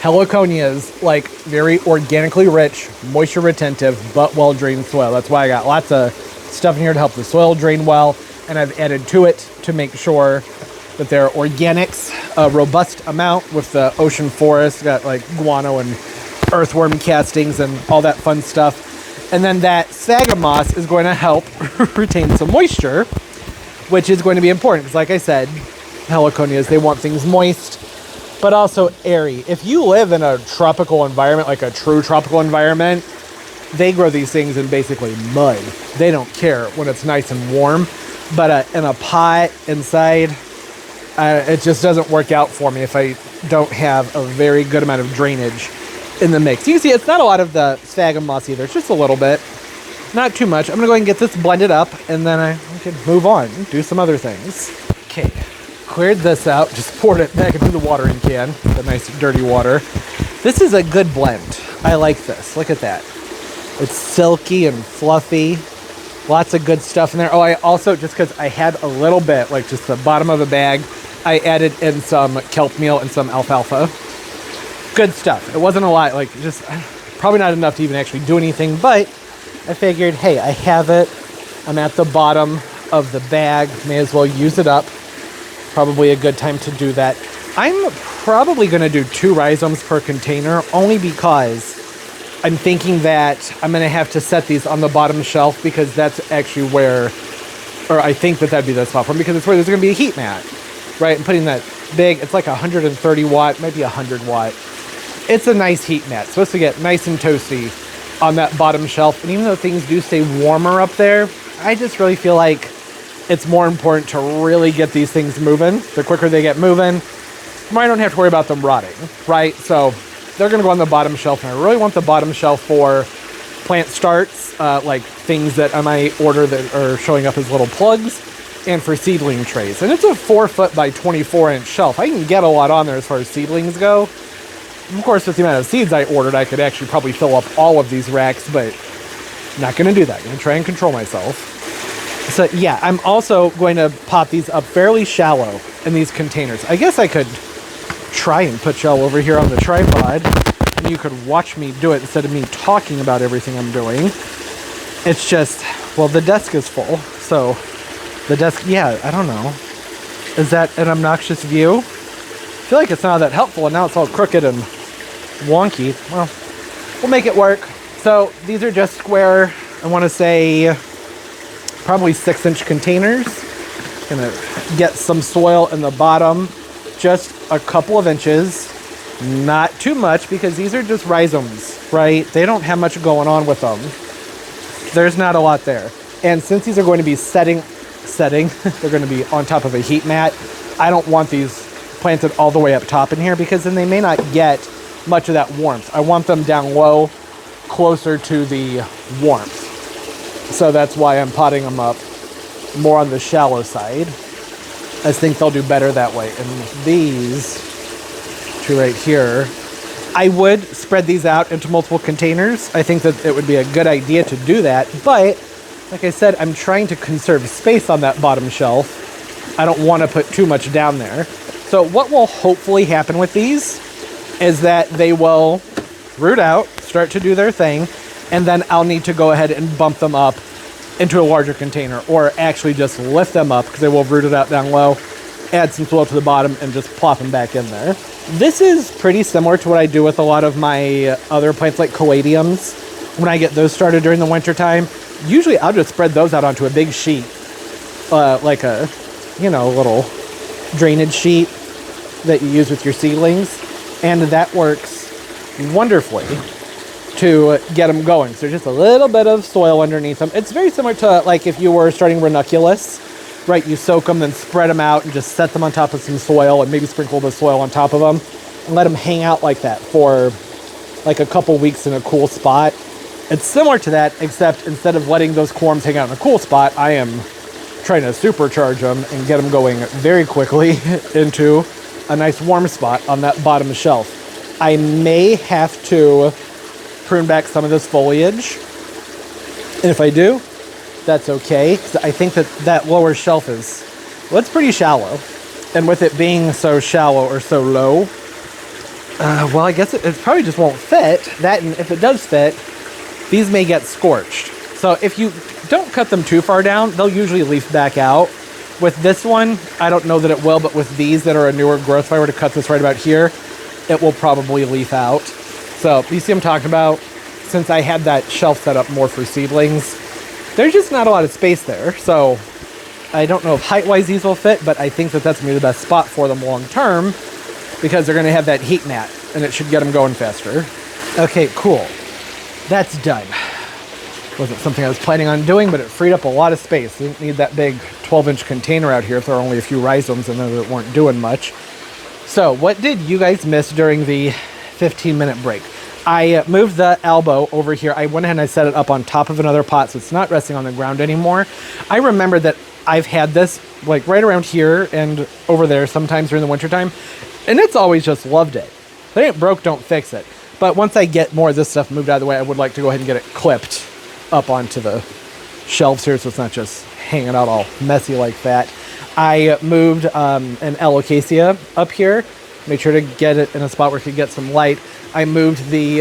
[SPEAKER 1] Heliconias like very organically rich, moisture retentive, but well-drained soil. That's why I got lots of stuff in here to help the soil drain well, and I've added to it to make sure that they're organics, a robust amount with the ocean forest, got like guano and earthworm castings and all that fun stuff. And then that sphagnum moss is going to help retain some moisture, which is going to be important because, like I said, heliconias, they want things moist, but also airy. If you live in a tropical environment, like a true tropical environment, they grow these things in basically mud. They don't care when it's nice and warm, but in a pot inside, it just doesn't work out for me if I don't have a very good amount of drainage in the mix. You can see it's not a lot of the sphagnum moss either. It's just a little bit, not too much. I'm gonna go ahead and get this blended up, and then I can move on, do some other things. Okay, cleared this out, just poured it back into the watering can, the nice dirty water. This is a good blend. I like this. Look at that. It's silky and fluffy. Lots of good stuff in there. Oh, I also, just because I had a little bit, like just the bottom of a bag, I added in some kelp meal and some alfalfa. Good stuff. It wasn't a lot, like just probably not enough to even actually do anything, but I figured, hey, I have it. I'm at the bottom of the bag. May as well use it up. Probably a good time to do that. I'm probably going to do 2 rhizomes per container, only because I'm thinking that I'm going to have to set these on the bottom shelf, because that's actually where, or I think that that'd be the spot for them, because it's where there's going to be a heat mat, right? And putting that big, it's like 130 watt, maybe 100 watt. It's a nice heat mat. It's supposed to get nice and toasty on that bottom shelf. And even though things do stay warmer up there, I just really feel like it's more important to really get these things moving. The quicker they get moving, the more I don't have to worry about them rotting, right? So they're gonna go on the bottom shelf, and I really want the bottom shelf for plant starts, like things that I might order that are showing up as little plugs, and for seedling trays. And it's a 4 foot by 24 inch shelf. I can get a lot on there as far as seedlings go. Of course, with the amount of seeds I ordered, I could actually probably fill up all of these racks, but not going to do that. I'm going to try and control myself. So yeah, I'm also going to pop these up fairly shallow in these containers. I guess I could try and put y'all over here on the tripod, and you could watch me do it instead of me talking about everything I'm doing. It's just, well, the desk is full, so the desk, yeah, I don't know. Is that an obnoxious view? I feel like it's not that helpful, and now it's all crooked and wonky. Well, we'll make it work. So these are just square, I want to say probably 6-inch containers. Gonna get some soil in the bottom, just a couple of inches, not too much, because these are just rhizomes, right? They don't have much going on with them. There's not a lot there. And since these are going to be setting, they're going to be on top of a heat mat, I don't want these planted all the way up top in here, because then they may not get much of that warmth. I want them down low, closer to the warmth. So that's why I'm potting them up more on the shallow side. I think they'll do better that way. And these two right here, I would spread these out into multiple containers. I think that it would be a good idea to do that, but like I said, I'm trying to conserve space on that bottom shelf. I don't want to put too much down there. So what will hopefully happen with these is that they will root out, start to do their thing, and then I'll need to go ahead and bump them up into a larger container, or actually just lift them up because they will root it out down low, add some soil to the bottom, and just plop them back in there. This is pretty similar to what I do with a lot of my other plants, like caladiums. When I get those started during the winter time, usually I'll just spread those out onto a big sheet, like a, little drainage sheet that you use with your seedlings, and that works wonderfully to get them going. So just a little bit of soil underneath them. It's very similar to like if you were starting ranunculus, right? You soak them, then spread them out and just set them on top of some soil, and maybe sprinkle the soil on top of them and let them hang out like that for like a couple weeks in a cool spot. It's similar to that, except instead of letting those corms hang out in a cool spot, I am trying to supercharge them and get them going very quickly into a nice warm spot on that bottom shelf. I may have to prune back some of this foliage. And if I do, that's okay. I think that lower shelf is, well, it's pretty shallow. And with it being so shallow or so low, well, I guess it probably just won't fit. That, and if it does fit, these may get scorched. So if you don't cut them too far down, they'll usually leaf back out. With this one, I don't know that it will, but with these that are a newer growth, if I were to cut this right about here, it will probably leaf out. So you see what I'm talking about? Since I had that shelf set up more for seedlings, there's just not a lot of space there. So I don't know if height-wise these will fit, but I think that that's going to be the best spot for them long term because they're going to have that heat mat and it should get them going faster. Okay, cool. That's done. Wasn't something I was planning on doing, but it freed up a lot of space. Didn't need that big 12-inch container out here if there are only a few rhizomes in there that weren't doing much. So what did you guys miss during the 15-minute break? I moved the elbow over here. I went ahead and I set it up on top of another pot so it's not resting on the ground anymore. I remember that I've had this like right around here and over there sometimes during the wintertime, and it's always just loved it. If it ain't broke, don't fix it. But once I get more of this stuff moved out of the way, I would like to go ahead and get it clipped up onto the shelves here so it's not just hanging out all messy like that. I moved an alocasia up here, made sure to get it in a spot where it could get some light. I moved the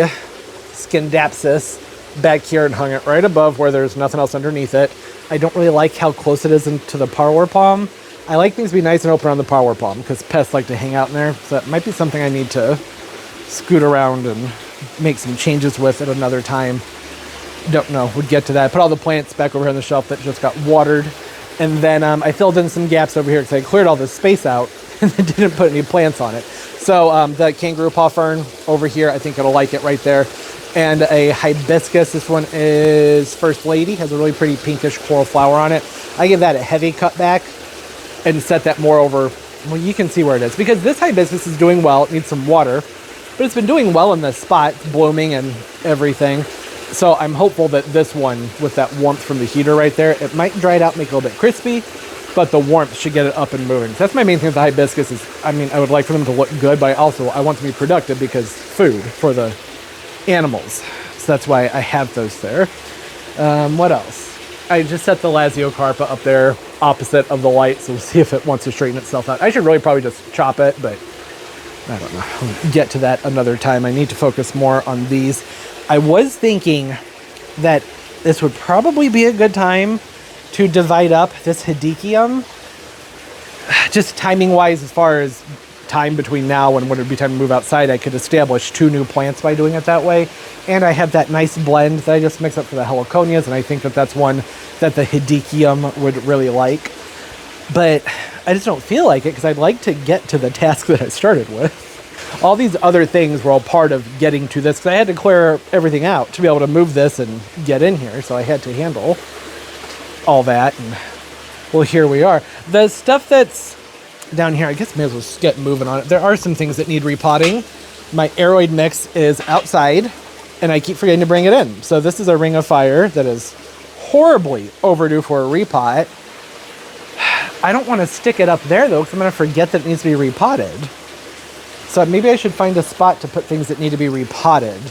[SPEAKER 1] Scindapsus back here and hung it right above where there's nothing else underneath it. I don't really like how close it is into the parlor palm. I like things to be nice and open around the parlor palm because pests like to hang out in there. So that might be something I need to scoot around and make some changes with at another time. Don't know, would get to that. Put all the plants back over here on the shelf that just got watered. And then I filled in some gaps over here because I cleared all this space out and then didn't put any plants on it. So the kangaroo paw fern over here, I think it'll like it right there. And a hibiscus, this one is First Lady, has a really pretty pinkish coral flower on it. I give that a heavy cut back and set that more over, well, you can see where it is. Because this hibiscus is doing well, it needs some water, but it's been doing well in this spot, blooming and everything. So I'm hopeful that this one, with that warmth from the heater right there, it might dry it out, make it a little bit crispy, but the warmth should get it up and moving. So that's my main thing with the hibiscus is, I mean, I would like for them to look good, but I want them to be productive because food for the animals. So that's why I have those there. What else? I just set the Laziocarpa up there opposite of the light, so we'll see if it wants to straighten itself out. I should really probably just chop it, but I don't know. I'll get to that another time. I need to focus more on these. I was thinking that this would probably be a good time to divide up this Hedychium. Just timing-wise, as far as time between now and when it would be time to move outside, I could establish 2 new plants by doing it that way. And I have that nice blend that I just mix up for the heliconias, and I think that that's one that the Hedychium would really like. But I just don't feel like it because I'd like to get to the task that I started with. All these other things were all part of getting to this because I had to clear everything out to be able to move this and get in here. So I had to handle all that. And well, here we are. The stuff that's down here, I guess may as well just get moving on it. There are some things that need repotting. My aeroid mix is outside and I keep forgetting to bring it in. So this is a ring of fire that is horribly overdue for a repot. I don't want to stick it up there though because I'm going to forget that it needs to be repotted. So maybe I should find a spot to put things that need to be repotted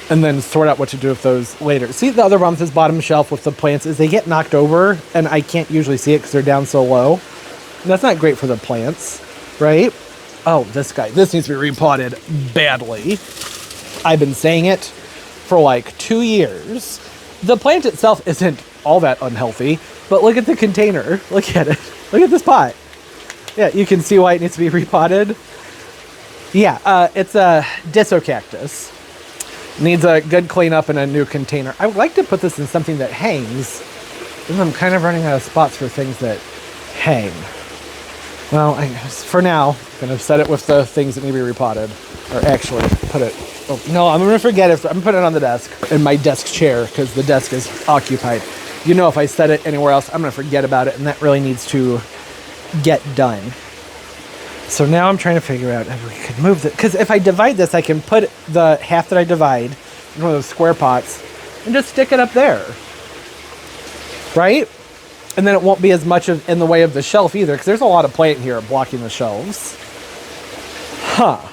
[SPEAKER 1] and then sort out what to do with those later. See, the other problem with this bottom shelf with the plants is they get knocked over and I can't usually see it because they're down so low. And that's not great for the plants, right? Oh, this guy. This needs to be repotted badly. I've been saying it for like 2 years. The plant itself isn't all that unhealthy, but look at the container. Look at it. Look at this pot. Yeah, you can see why it needs to be repotted. Yeah, it's a Disocactus. Needs a good cleanup in a new container. I would like to put this in something that hangs. I'm kind of running out of spots for things that hang. Well, for now, I'm going to set it with the things that need to be repotted. Or actually, put it... Oh, no, I'm going to forget it. I'm going to put it on the desk. In my desk chair, because the desk is occupied. You know, if I set it anywhere else, I'm going to forget about it, and that really needs to get done. So now I'm trying to figure out if we could move it. Because if I divide this, I can put the half that I divide in one of those square pots and just stick it up there. Right? And then it won't be as much in the way of the shelf either, because there's a lot of plant here blocking the shelves. I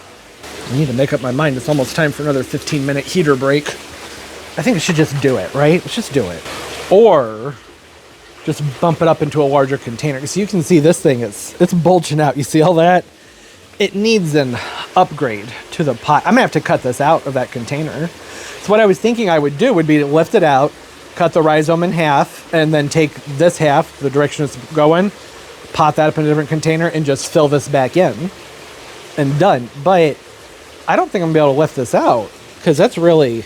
[SPEAKER 1] need to make up my mind. It's almost time for another 15-minute heater break. I think I should just do it, right? Let's just do it. Or just bump it up into a larger container. So you can see this thing, it's bulging out. You see all that? It needs an upgrade to the pot. I'm gonna have to cut this out of that container. So what I was thinking I would do would be to lift it out, cut the rhizome in half, and then take this half, the direction it's going, pot that up in a different container, and just fill this back in. And done. But I don't think I'm gonna be able to lift this out because that's really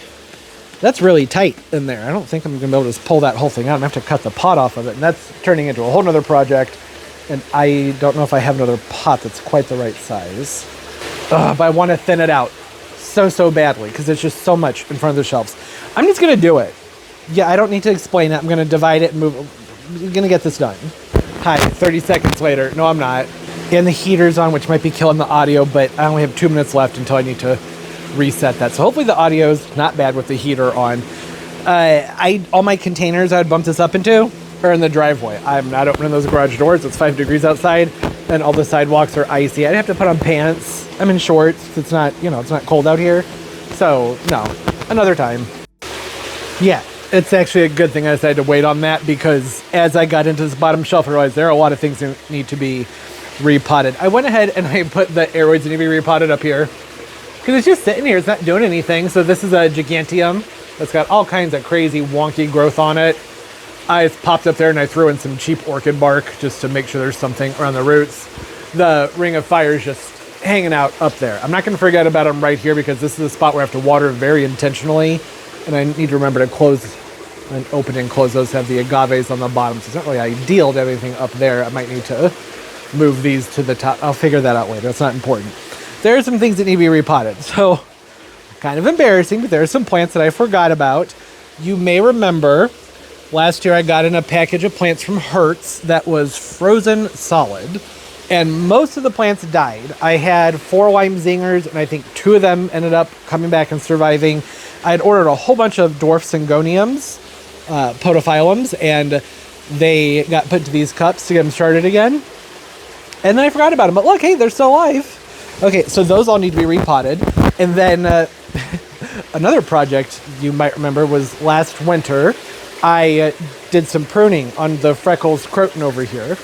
[SPEAKER 1] tight in there. I don't think I'm gonna be able to just pull that whole thing out. I'm gonna have to cut the pot off of it, and that's turning into a whole nother project. And I don't know if I have another pot that's quite the right size. But I want to thin it out so badly because there's just so much in front of the shelves. I'm just gonna do it. Yeah, I don't need to explain it. I'm gonna divide it and move. I'm gonna get this done. Hi, 30 seconds later. No, I'm not. And the heater's on, which might be killing the audio, but I only have 2 minutes left until I need to reset that. So hopefully the audio's not bad with the heater on. All my containers I would bump this up into are in the driveway. I'm not opening those garage doors. It's 5 degrees outside, and all the sidewalks are icy. I'd have to put on pants. I'm in shorts. It's not, it's not cold out here. So no, another time. Yeah, it's actually a good thing I decided to wait on that because as I got into this bottom shelf, I realized there are a lot of things that need to be repotted. I went ahead and I put the aeroids that need to be repotted up here because it's just sitting here. It's not doing anything. So this is a giganteum that's got all kinds of crazy wonky growth on it. I just popped up there and I threw in some cheap orchid bark just to make sure there's something around the roots. The ring of fire is just hanging out up there. I'm not going to forget about them right here because this is a spot where I have to water very intentionally, and I need to remember to close and open and close those, have the agaves on the bottom. So it's not really ideal to have anything up there. I might need to move these to the top. I'll figure that out later. That's not important. There are some things that need to be repotted. So kind of embarrassing, but there are some plants that I forgot about. You may remember last year I got in a package of plants from Hertz that was frozen solid, and most of the plants died. I had 4 lime zingers, and I think 2 of them ended up coming back and surviving. I had ordered a whole bunch of dwarf syngoniums, podophyllums, and they got put into these cups to get them started again. And then I forgot about them, but look, hey, they're still alive. Okay, so those all need to be repotted. And then another project you might remember was last winter, I did some pruning on the Freckles croton over here.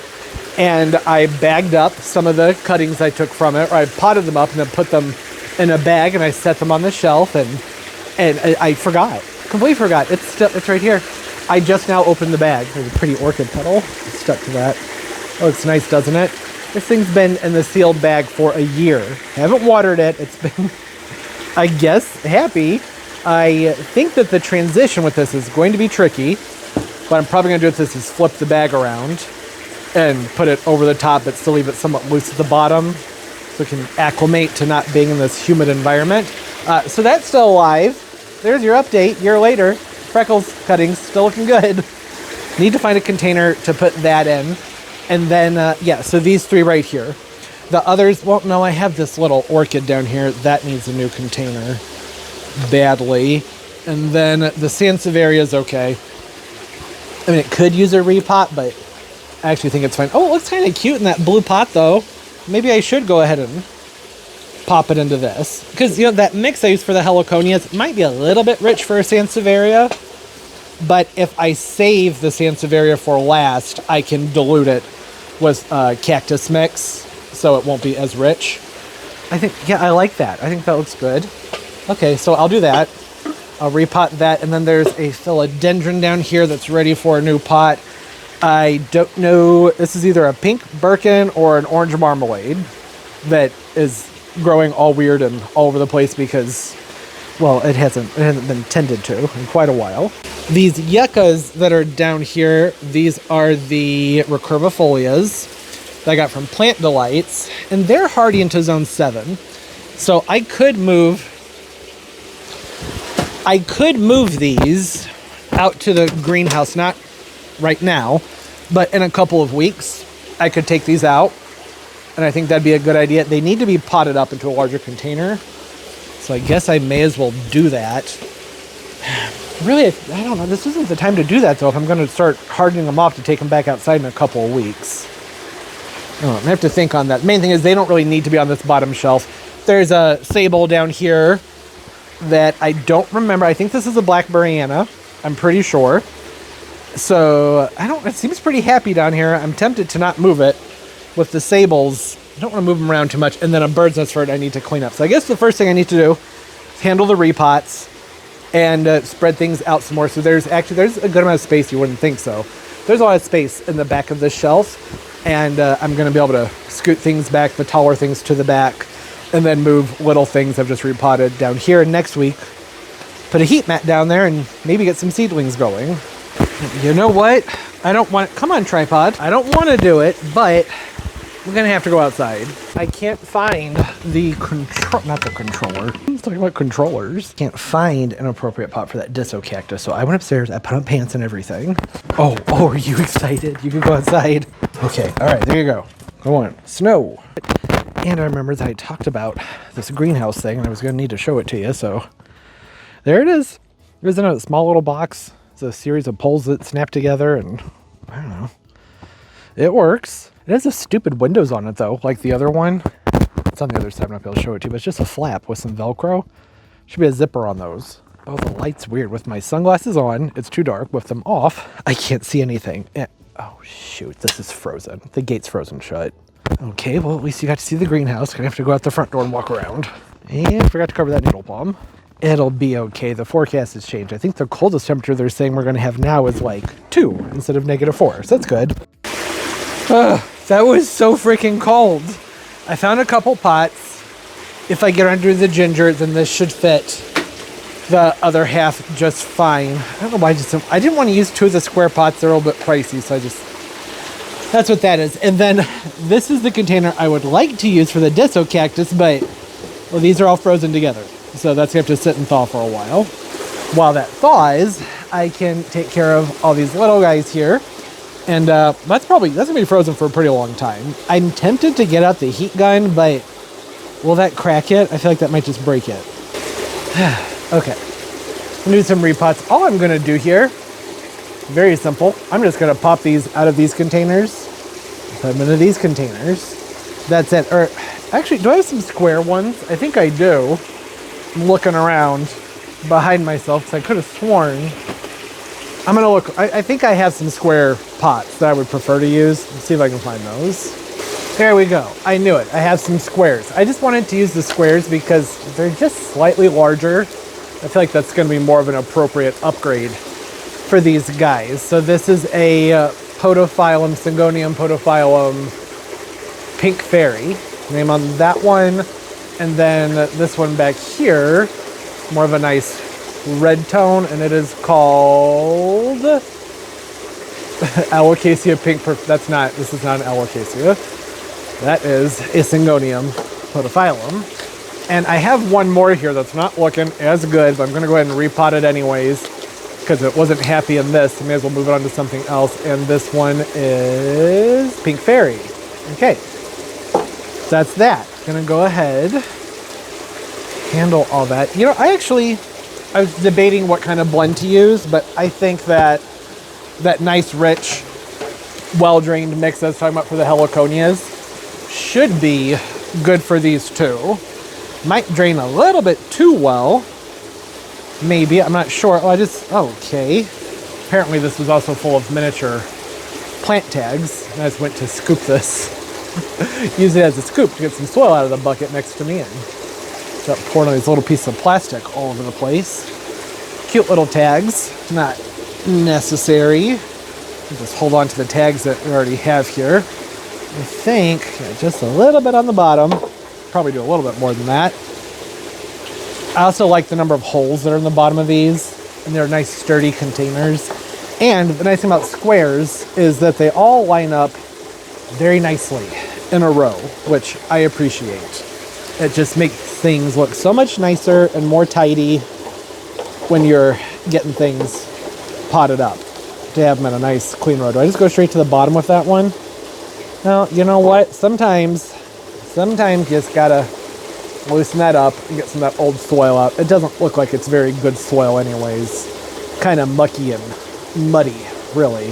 [SPEAKER 1] And I bagged up some of the cuttings I took from it, or I potted them up and then put them in a bag, and I set them on the shelf, and I forgot, completely forgot. It's right here. I just now opened the bag. There's a pretty orchid petal stuck to that. Oh, it's nice, doesn't it? This thing's been in the sealed bag for a year. I haven't watered it. It's been, I guess, happy. I think that the transition with this is going to be tricky. What I'm probably going to do with this is flip the bag around and put it over the top, but still leave it somewhat loose at the bottom so it can acclimate to not being in this humid environment. So that's still alive. There's your update. Year later, Freckles cuttings still looking good. Need to find a container to put that in. And then, so these 3 right here. The others, well, no, I have this little orchid down here. That needs a new container badly. And then the Sansevieria is okay. I mean, it could use a repot, but I actually think it's fine. Oh, it looks kind of cute in that blue pot, though. Maybe I should go ahead and pop it into this. Because, that mix I used for the heliconias might be a little bit rich for a Sansevieria. But if I save the Sansevieria for last, I can dilute it with cactus mix, so it won't be as rich. I think, I like that. I think that looks good. Okay, so I'll do that. I'll repot that, and then there's a philodendron down here that's ready for a new pot. I don't know, this is either a pink Birkin or an orange marmalade that is growing all weird and all over the place because, well, it hasn't been tended to in quite a while. These yuccas that are down here, these are the recurvifolias that I got from Plant Delights, and they're hardy into zone 7. So I could move these out to the greenhouse, not right now, but in a couple of weeks, I could take these out, and I think that'd be a good idea. They need to be potted up into a larger container, so I guess I may as well do that. Really, I don't know. This isn't the time to do that, though, if I'm going to start hardening them off to take them back outside in a couple of weeks. I have to think on that. The main thing is they don't really need to be on this bottom shelf. There's a sable down here that I don't remember. I think this is a blackberryana. I'm pretty sure. So it seems pretty happy down here. I'm tempted to not move it with the sables. I don't want to move them around too much. And then a bird's nest fern I need to clean up. So I guess the first thing I need to do is handle the repots and spread things out some more. So there's a good amount of space. You wouldn't think so. There's a lot of space in the back of this shelf. And I'm going to be able to scoot things back, the taller things to the back, and then move little things I've just repotted down here. And next week, put a heat mat down there and maybe get some seedlings going. You know what? Come on, tripod. I don't want to do it, but we're going to have to go outside. I can't find not the controller. I'm talking about controllers. Can't find an appropriate pot for that disso cactus. So I went upstairs, I put on pants and everything. Oh, are you excited? You can go outside. Okay, all right, there you go. Go on. Snow. And I remember that I talked about this greenhouse thing and I was going to need to show it to you. So there it is. It was in a small little box. It's a series of poles that snap together and I don't know. It works. It has a stupid windows on it though, like the other one. It's on the other side, I'm not going to be able to show it to you, but it's just a flap with some Velcro. Should be a zipper on those. Oh, the light's weird. With my sunglasses on, it's too dark. With them off, I can't see anything. Oh shoot, this is frozen. The gate's frozen shut. Okay, well at least you got to see the greenhouse. Gonna have to go out the front door and walk around. And forgot to cover that needle palm. It'll be okay. The forecast has changed. I think the coldest temperature they're saying we're going to have now is like 2 instead of -4. So that's good. That was so freaking cold. I found a couple pots. If I get under the ginger, then this should fit the other half just fine. I don't know why I didn't want to use 2 of the square pots. They're a little bit pricey, so that's what that is. And then this is the container I would like to use for the disso cactus, but well, these are all frozen together. So that's going to have to sit and thaw for a while. While that thaws, I can take care of all these little guys here. And that's going to be frozen for a pretty long time. I'm tempted to get out the heat gun, but will that crack it? I feel like that might just break it. Okay. I'm going to do some repots. All I'm going to do here, very simple. I'm just going to pop these out of these containers. Put them into these containers. That's it. Or actually, do I have some square ones? I think I do. I'm looking around behind myself because I could have sworn. I'm going to look. I think I have some square pots that I would prefer to use. Let's see if I can find those. There we go. I knew it. I have some squares. I just wanted to use the squares because they're just slightly larger. I feel like that's going to be more of an appropriate upgrade for these guys. So this is a Podophyllum, Syngonium Podophyllum Pink Fairy. Name on that one. And then this one back here, more of a nice red tone, and it is called Alocasia Pink. This is not an Alocasia. That is a Syngonium Podophyllum. And I have one more here that's not looking as good, but I'm going to go ahead and repot it anyways because it wasn't happy in this. I may as well move it on to something else. And this one is Pink Fairy. Okay, so that's that. Gonna go ahead, handle all that. You know, I was debating what kind of blend to use, but I think that nice, rich, well-drained mix I was talking about for the heliconias should be good for these two. Might drain a little bit too well. Maybe, I'm not sure. Okay. Apparently this was also full of miniature plant tags. I just went to scoop this. Use it as a scoop to get some soil out of the bucket next to me and start pouring all these little pieces of plastic all over the place. Cute little tags, not necessary. Just hold on to the tags that we already have here. I think just a little bit on the bottom. Probably do a little bit more than that. I also like the number of holes that are in the bottom of these, and they're nice sturdy containers. And the nice thing about squares is that they all line up very nicely in a row, which I appreciate. It just makes things look so much nicer and more tidy when you're getting things potted up to have them in a nice clean row. Do I just go straight to the bottom with that one? Well, you know what? Sometimes you just gotta loosen that up and get some of that old soil out. It doesn't look like it's very good soil anyways. Kind of mucky and muddy, really.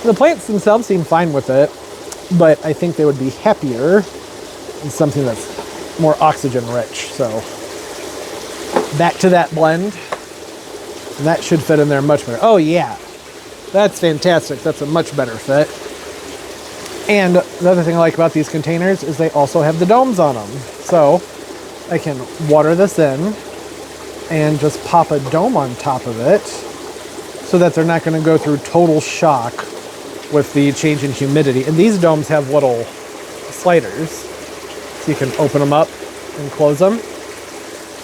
[SPEAKER 1] The plants themselves seem fine with it, but I think they would be happier in something that's more oxygen rich. So back to that blend. And that should fit in there much better. Oh yeah, that's fantastic. That's a much better fit. And the other thing I like about these containers is they also have the domes on them. So I can water this in and just pop a dome on top of it so that they're not going to go through total shock with the change in humidity. And these domes have little sliders, so you can open them up and close them.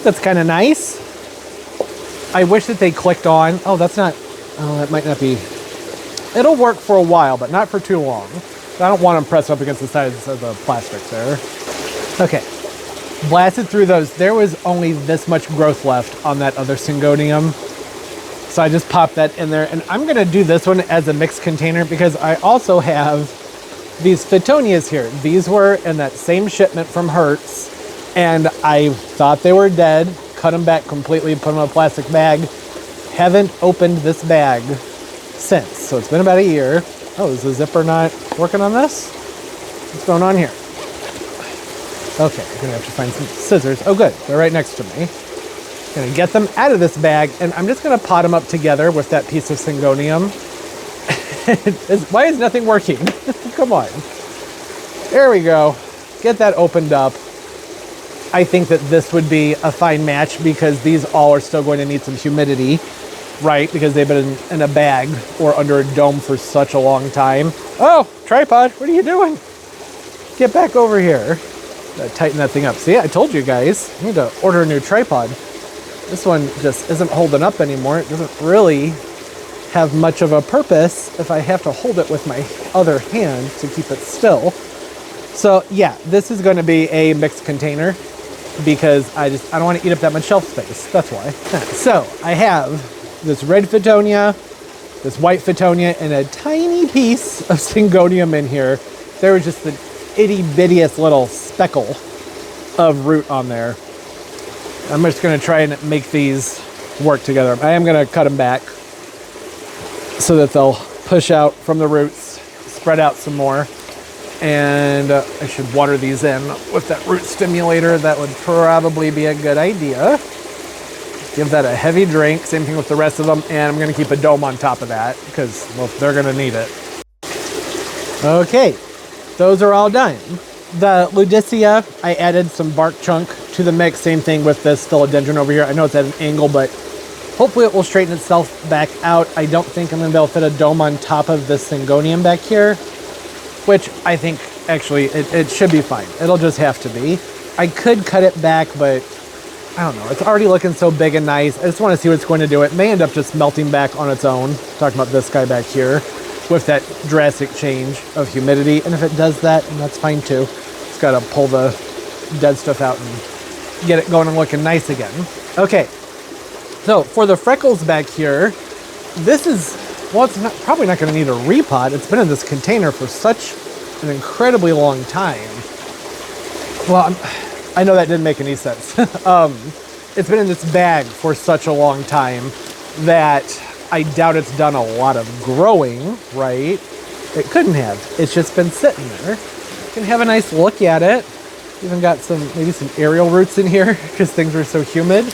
[SPEAKER 1] That's kind of nice. I wish that they clicked on. Oh, that's not, oh, that might not be. It'll work for a while, but not for too long. I don't want them pressed up against the sides of the plastic there. Okay, blasted through those. There was only this much growth left on that other Syngonium. So I just popped that in there, and I'm gonna do this one as a mixed container because I also have these Fetonias here. These were in that same shipment from Hertz, and I thought they were dead, cut them back completely, put them in a plastic bag. Haven't opened this bag since, so it's been about a year. Oh, is the zipper not working on this? What's going on here? Okay, I'm gonna have to find some scissors. Oh good, they're right next to me. Gonna get them out of this bag, and I'm just gonna pot them up together with that piece of Syngonium. Why is nothing working? Come on. There we go. Get that opened up. I think that this would be a fine match because these all are still going to need some humidity, right? Because they've been in a bag or under a dome for such a long time. Oh, tripod, what are you doing? Get back over here. Gotta tighten that thing up. See, I told you guys, I need to order a new tripod. This one just isn't holding up anymore. It doesn't really have much of a purpose if I have to hold it with my other hand to keep it still. So yeah, this is going to be a mixed container because I don't want to eat up that much shelf space. That's why. So I have this red Fetonia, this white Fetonia, and a tiny piece of Syngonium in here. There was just the itty bittiest little speckle of root on there. I'm just going to try and make these work together. I am going to cut them back so that they'll push out from the roots, spread out some more. And I should water these in with that root stimulator. That would probably be a good idea. Give that a heavy drink. Same thing with the rest of them. And I'm going to keep a dome on top of that because, well, they're going to need it. Okay, those are all done. The Ludicea, I added some bark chunk to the mix. Same thing with this philodendron over here. I know it's at an angle, but hopefully it will straighten itself back out. I don't think I'm going to be able to fit a dome on top of this Syngonium back here, which I think actually it should be fine. It'll just have to be. I could cut it back, but I don't know. It's already looking so big and nice. I just want to see what it's going to do. It may end up just melting back on its own. Talking about this guy back here with that drastic change of humidity. And if it does that, then that's fine too. Just got to pull the dead stuff out and get it going and looking nice again. Okay. So for the freckles back here, this is, well, it's probably not going to need a repot. It's been in this container for such an incredibly long time. Well, I know that didn't make any sense. It's been in this bag for such a long time that I doubt it's done a lot of growing, right? It couldn't have. It's just been sitting there. You can have a nice look at it. Even got maybe some aerial roots in here because things are so humid.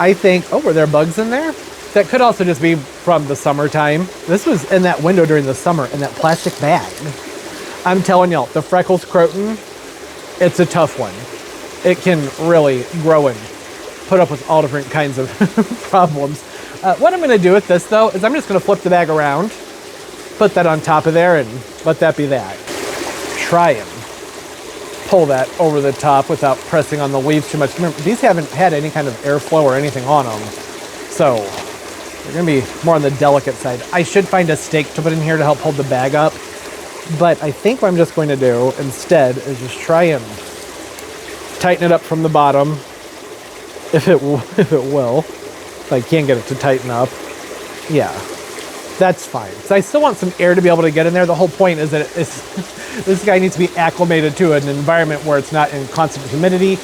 [SPEAKER 1] I think, oh, were there bugs in there? That could also just be from the summertime. This was in that window during the summer in that plastic bag. I'm telling y'all, the Freckles Croton, it's a tough one. It can really grow and put up with all different kinds of problems. What I'm going to do with this, though, is I'm just going to flip the bag around, put that on top of there, and let that be that. Try and pull that over the top without pressing on the leaves too much. Remember, these haven't had any kind of airflow or anything on them, so they're going to be more on the delicate side. I should find a stake to put in here to help hold the bag up, but I think what I'm just going to do instead is just try and tighten it up from the bottom, if it will. If I can't get it to tighten up, yeah, that's fine. So I still want some air to be able to get in there. The whole point is that this guy needs to be acclimated to an environment where it's not in constant humidity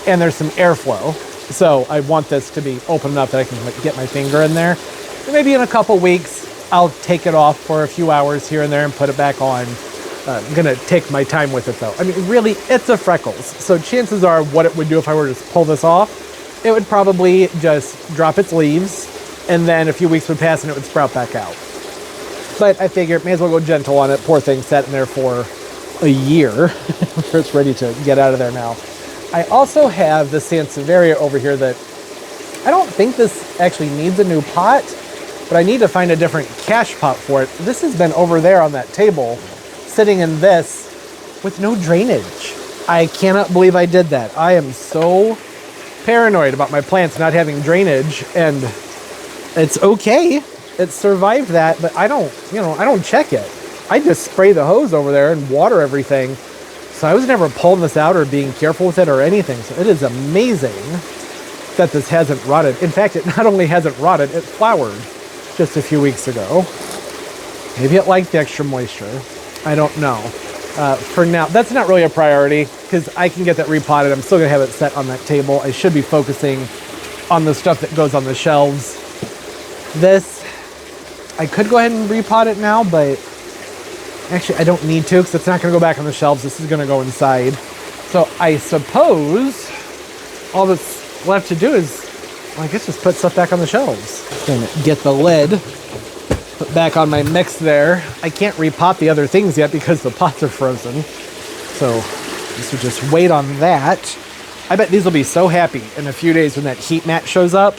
[SPEAKER 1] and there's some airflow. So I want this to be open enough that I can get my finger in there. And maybe in a couple weeks, I'll take it off for a few hours here and there and put it back on.
[SPEAKER 2] I'm gonna take my time with it though. I mean, really, it's a freckles. So chances are what it would do if I were to pull this off, it would probably just drop its leaves and then a few weeks would pass and it would sprout back out. But I figured may as well go gentle on it. Poor thing sat in there for a year. It's ready to get out of there now. I also have the Sansevieria over here that I don't think this actually needs a new pot, but I need to find a different cache pot for it. This has been over there on that table, sitting in this with no drainage. I cannot believe I did that. I am so paranoid about my plants not having drainage, and it's okay. It survived that, but I don't check it. I just spray the hose over there and water everything. So I was never pulling this out or being careful with it or anything. So it is amazing that this hasn't rotted. In fact, it not only hasn't rotted, it flowered just a few weeks ago. Maybe it liked the extra moisture. I don't know. For now, that's not really a priority because I can get that repotted. I'm still gonna have it set on that table. I should be focusing on the stuff that goes on the shelves. This, I could go ahead and repot it now, but actually I don't need to because it's not gonna go back on the shelves. This is gonna go inside. So I suppose all that's left to do is, well, I guess just put stuff back on the shelves. And get the lid put back on my mix there. I can't repot the other things yet because the pots are frozen. So this would just wait on that. I bet these will be so happy in a few days when that heat mat shows up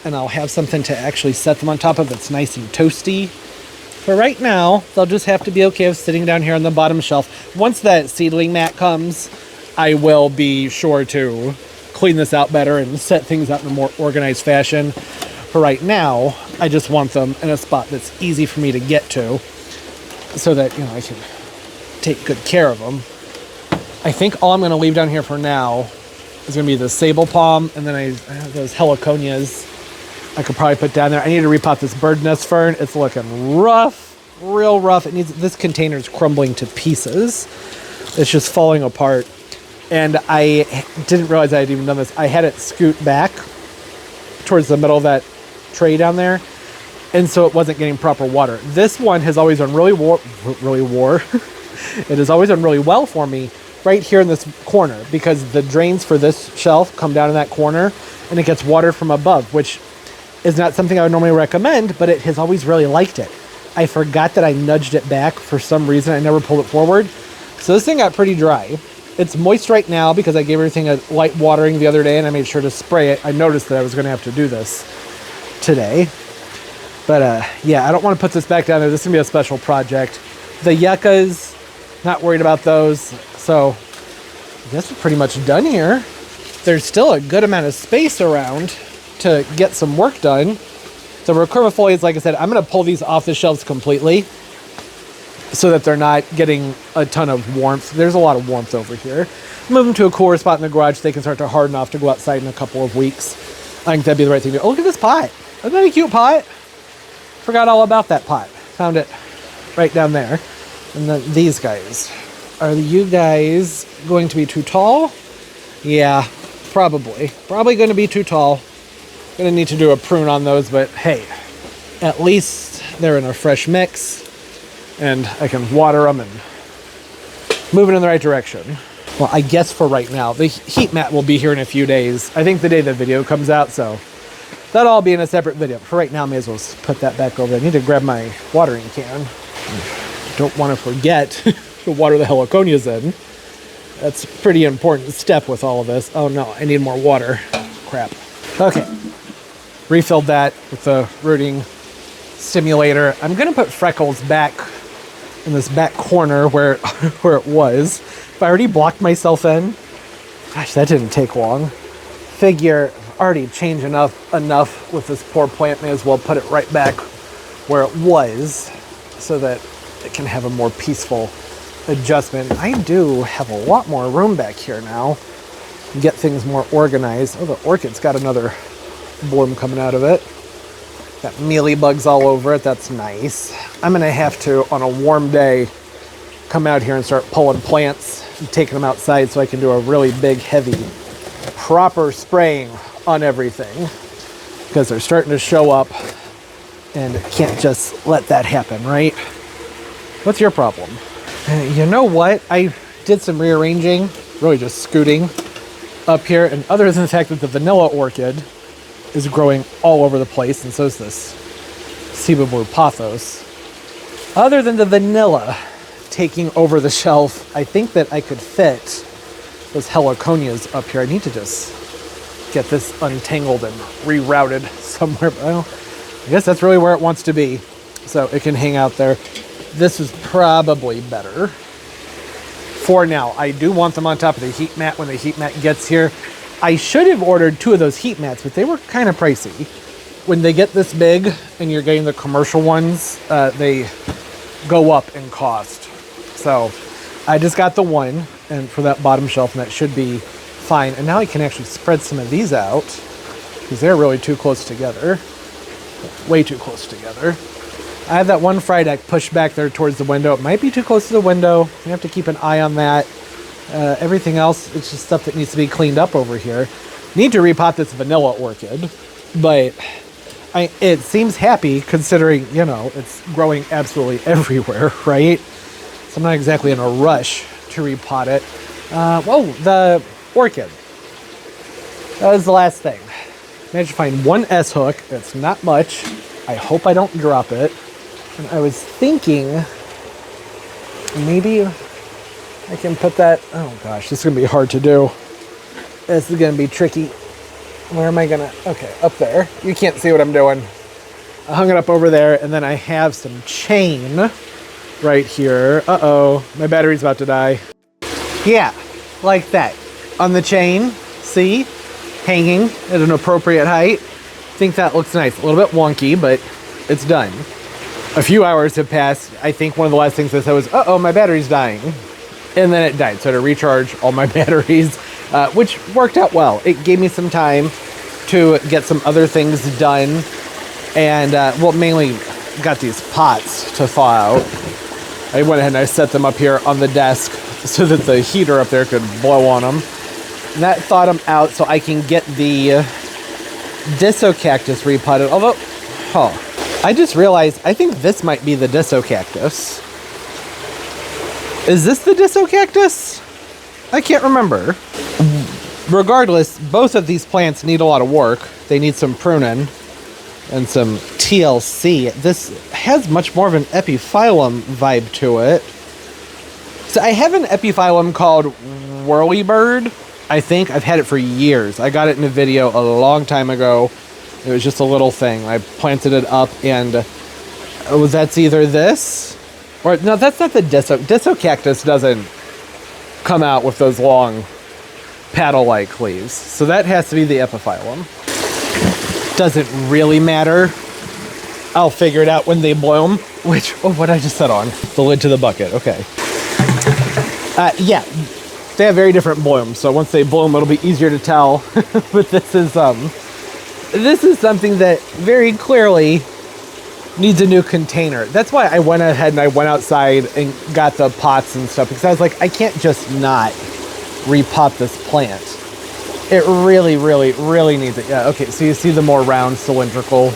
[SPEAKER 2] and I'll have something to actually set them on top of that's nice and toasty. For right now, they'll just have to be okay with sitting down here on the bottom shelf. Once that seedling mat comes, I will be sure to clean this out better and set things up in a more organized fashion. For right now, I just want them in a spot that's easy for me to get to so that, I can take good care of them. I think all I'm going to leave down here for now is going to be the sable palm, and then I have those heliconias I could probably put down there. I need to repot this bird nest fern. It's looking rough, real rough. This container is crumbling to pieces. It's just falling apart. And I didn't realize I had even done this. I had it scoot back towards the middle of that tray down there, and so it wasn't getting proper water. This one has always done it has always done really well for me right here in this corner because the drains for this shelf come down in that corner and it gets water from above, which is not something I would normally recommend, but it has always really liked it. I forgot that I nudged it back for some reason. I never pulled it forward. So this thing got pretty dry. It's moist right now because I gave everything a light watering the other day and I made sure to spray it. I noticed that I was going to have to do this today. But yeah, I don't want to put this back down there. This is going to be a special project. The yuccas, not worried about those. So I guess we're pretty much done here. There's still a good amount of space around to get some work done. The recurvifolias, like I said, I'm going to pull these off the shelves completely so that they're not getting a ton of warmth. There's a lot of warmth over here. Move them to a cooler spot in the garage so they can start to harden off to go outside in a couple of weeks. I think that'd be the right thing to do. Oh, look at this pot. Isn't that a cute pot? Forgot all about that pot. Found it right down there. And then these guys. Are you guys going to be too tall? Yeah, probably. Probably going to be too tall. Going to need to do a prune on those, but hey, at least they're in a fresh mix and I can water them and move it in the right direction. Well, I guess for right now, the heat mat will be here in a few days. I think the day the video comes out, so that'll all be in a separate video. For right now, I may as well put that back over there. I need to grab my watering can. Don't want to forget to water the heliconias in. That's a pretty important step with all of this. Oh no, I need more water. Crap. Okay. Refilled that with the rooting stimulator. I'm going to put Freckles back in this back corner where it was. If I already blocked myself in, gosh, that didn't take long. Figure already changed enough with this poor plant, may as well put it right back where it was so that it can have a more peaceful adjustment. I do have a lot more room back here now. Get things more organized. Oh, the orchid's got another bloom coming out of it. Got mealybugs all over it. That's nice. I'm gonna have to, on a warm day, come out here and start pulling plants and taking them outside so I can do a really big, heavy, proper spraying on everything because they're starting to show up and can't just let that happen, right? What's your problem? You know what? I did some rearranging, really just scooting up here, and other than the fact that the vanilla orchid is growing all over the place, and so is this Ciba Blue Pothos. Other than the vanilla taking over the shelf, I think that I could fit those heliconias up here. I need to just get this untangled and rerouted somewhere. Well, I guess that's really where it wants to be, so it can hang out there. This is probably better for now. I do want them on top of the heat mat when the heat mat gets here. I should have ordered 2 of those heat mats, but they were kind of pricey. When they get this big and you're getting the commercial ones, they go up in cost. So I just got the one, and for that bottom shelf, and that should be fine. And now I can actually spread some of these out because they're really too close together. Way too close together. I have that one fry deck pushed back there towards the window. It might be too close to the window. You have to keep an eye on that. Everything else, it's just stuff that needs to be cleaned up over here. Need to repot this vanilla orchid, but it seems happy considering, you know, it's growing absolutely everywhere, right? So I'm not exactly in a rush to repot it. Whoa, the orchid. That was the last thing. Managed to find one S hook. It's not much. I hope I don't drop it. And I was thinking maybe I can put that. Oh gosh, this is gonna be hard to do. This is gonna be tricky. Where am I gonna? Okay, up there. You can't see what I'm doing. I hung it up over there, and then I have some chain right here. Uh-oh, my battery's about to die. Yeah, like that. On the chain, see? Hanging at an appropriate height. I think that looks nice. A little bit wonky, but it's done. A few hours have passed. I think one of the last things I said was, uh-oh, my battery's dying. And then it died, so I had to recharge all my batteries, which worked out well. It gave me some time to get some other things done. And, well, mainly got these pots to thaw out. I went ahead and I set them up here on the desk so that the heater up there could blow on them. And that thawed them out so I can get the Disso Cactus repotted. Although, I just realized I think this might be the Disso Cactus. Is this the Disso Cactus? I can't remember. Regardless, both of these plants need a lot of work. They need some pruning and some TLC. This has much more of an epiphyllum vibe to it. So I have an epiphyllum called Whirlybird. I think I've had it for years. I got it in a video a long time ago. It was just a little thing. I planted it up, and that's either this or no, that's not the Disso. Disso Cactus doesn't come out with those long paddle-like leaves. So that has to be the epiphyllum. Doesn't really matter. I'll figure it out when they bloom. Which, what I just set on? The lid to the bucket, okay. Yeah, they have very different blooms. So once they bloom, it'll be easier to tell. But this is something that very clearly needs a new container. That's why I went ahead and I went outside and got the pots and stuff, because I was like, I can't just not repot this plant. It really, really, really needs it. Yeah, okay, so you see the more round cylindrical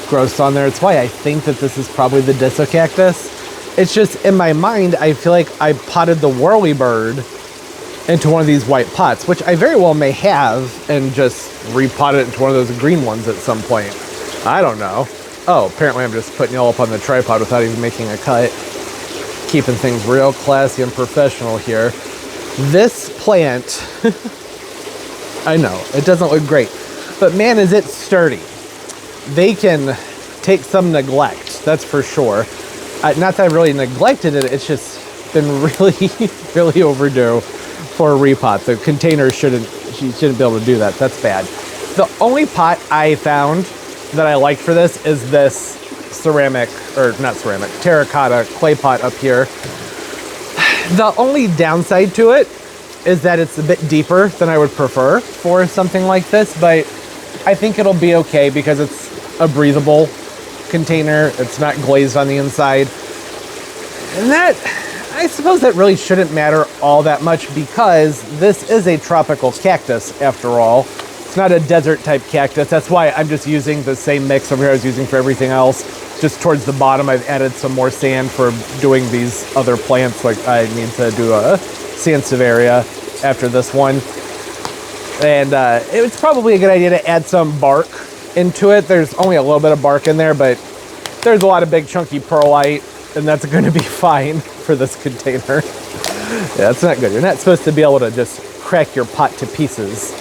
[SPEAKER 2] growths on there. It's why I think that this is probably the Disso Cactus. It's just, in my mind, I feel like I potted the Whirlybird into one of these white pots, which I very well may have, and just repot it into one of those green ones at some point. I don't know. Oh, apparently I'm just putting it all up on the tripod without even making a cut. Keeping things real classy and professional here. This plant, I know, it doesn't look great, but man, is it sturdy. They can take some neglect, that's for sure. Not that I've really neglected it, it's just been really, really overdue for a repot. The container shouldn't be able to do that. That's bad. The only pot I found that I like for this is this ceramic, or not ceramic, terracotta clay pot up here. The only downside to it is that it's a bit deeper than I would prefer for something like this, but I think it'll be okay because it's a breathable container. It's not glazed on the inside. And that, I suppose that really shouldn't matter all that much because this is a tropical cactus after all. It's not a desert type cactus. That's why I'm just using the same mix over here I was using for everything else. just towards the bottom, I've added some more sand for doing these other plants. Like I need to do a sansevieria after this one. And it's probably a good idea to add some bark into it. There's only a little bit of bark in there, but there's a lot of big chunky perlite, and that's going to be fine for this container. Yeah, that's not good. You're not supposed to be able to just crack your pot to pieces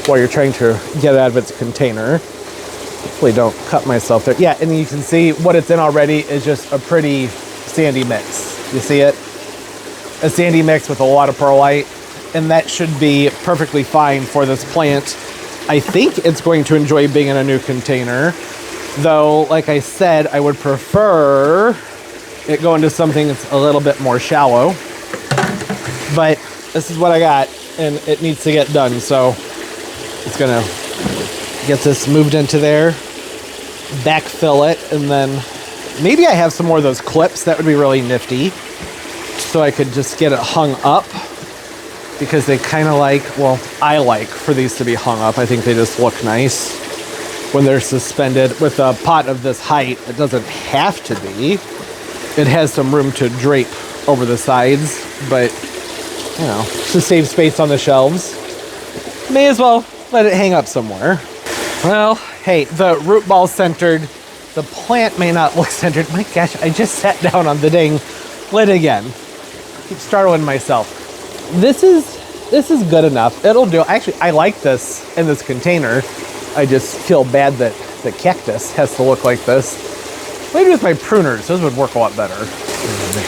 [SPEAKER 2] while you're trying to get it out of its container. Hopefully don't cut myself there. Yeah, and you can see what it's in already is just a pretty sandy mix. You see it? A sandy mix with a lot of perlite, and that should be perfectly fine for this plant. I think it's going to enjoy being in a new container, though, like I said, I would prefer it go into something that's a little bit more shallow. But this is what I got, and it needs to get done, so it's gonna get this moved into there, backfill it, and then maybe I have some more of those clips. That would be really nifty, so I could just get it hung up, because they kind of like, well, I like for these to be hung up. I think they just look nice when they're suspended. With a pot of this height, it doesn't have to be. It has some room to drape over the sides, but you know, to save space on the shelves, may as well let it hang up somewhere. Well, hey, the root ball's centered. The plant may not look centered. My gosh, I just sat down on the dang lid again. Keep startling myself. This is good enough. It'll do. Actually, I like this in this container. I just feel bad that the cactus has to look like this. Maybe with my pruners, those would work a lot better.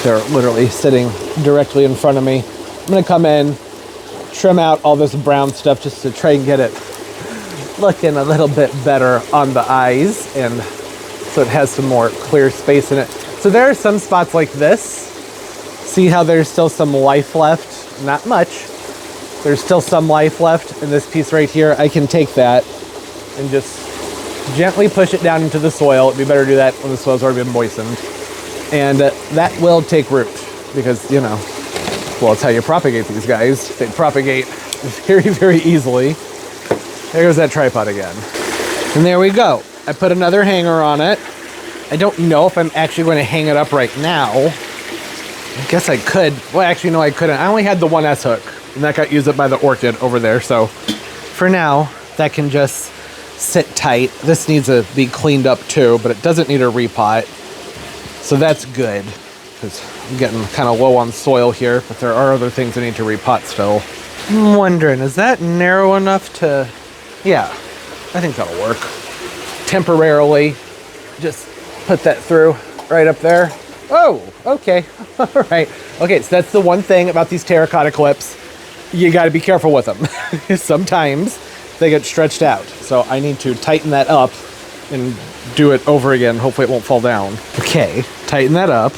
[SPEAKER 2] They're literally sitting directly in front of me. I'm gonna come in, trim out all this brown stuff just to try and get it looking a little bit better on the eyes, and so it has some more clear space in it. So there are some spots like this. See how there's still some life left? Not much. There's still some life left in this piece right here. I can take that and just gently push it down into the soil. It'd be better to do that when the soil's already been moistened. And that will take root, because, you know, well, it's how you propagate these guys. They propagate very, very easily. There goes that tripod again. And there we go. I put another hanger on it. I don't know if I'm actually going to hang it up right now. I guess I could. Well, actually, no, I couldn't. I only had the one S-hook, and that got used up by the orchid over there. So for now, that can just sit tight. This needs to be cleaned up too, but it doesn't need a repot. So that's good, because I'm getting kind of low on soil here, but there are other things I need to repot still. I'm wondering, is that narrow enough to... Yeah, I think that'll work. Temporarily, just put that through right up there. Oh, okay. All right. Okay, so that's the one thing about these terracotta clips. You got to be careful with them. Sometimes they get stretched out. So I need to tighten that up and do it over again. Hopefully it won't fall down. Okay, tighten that up.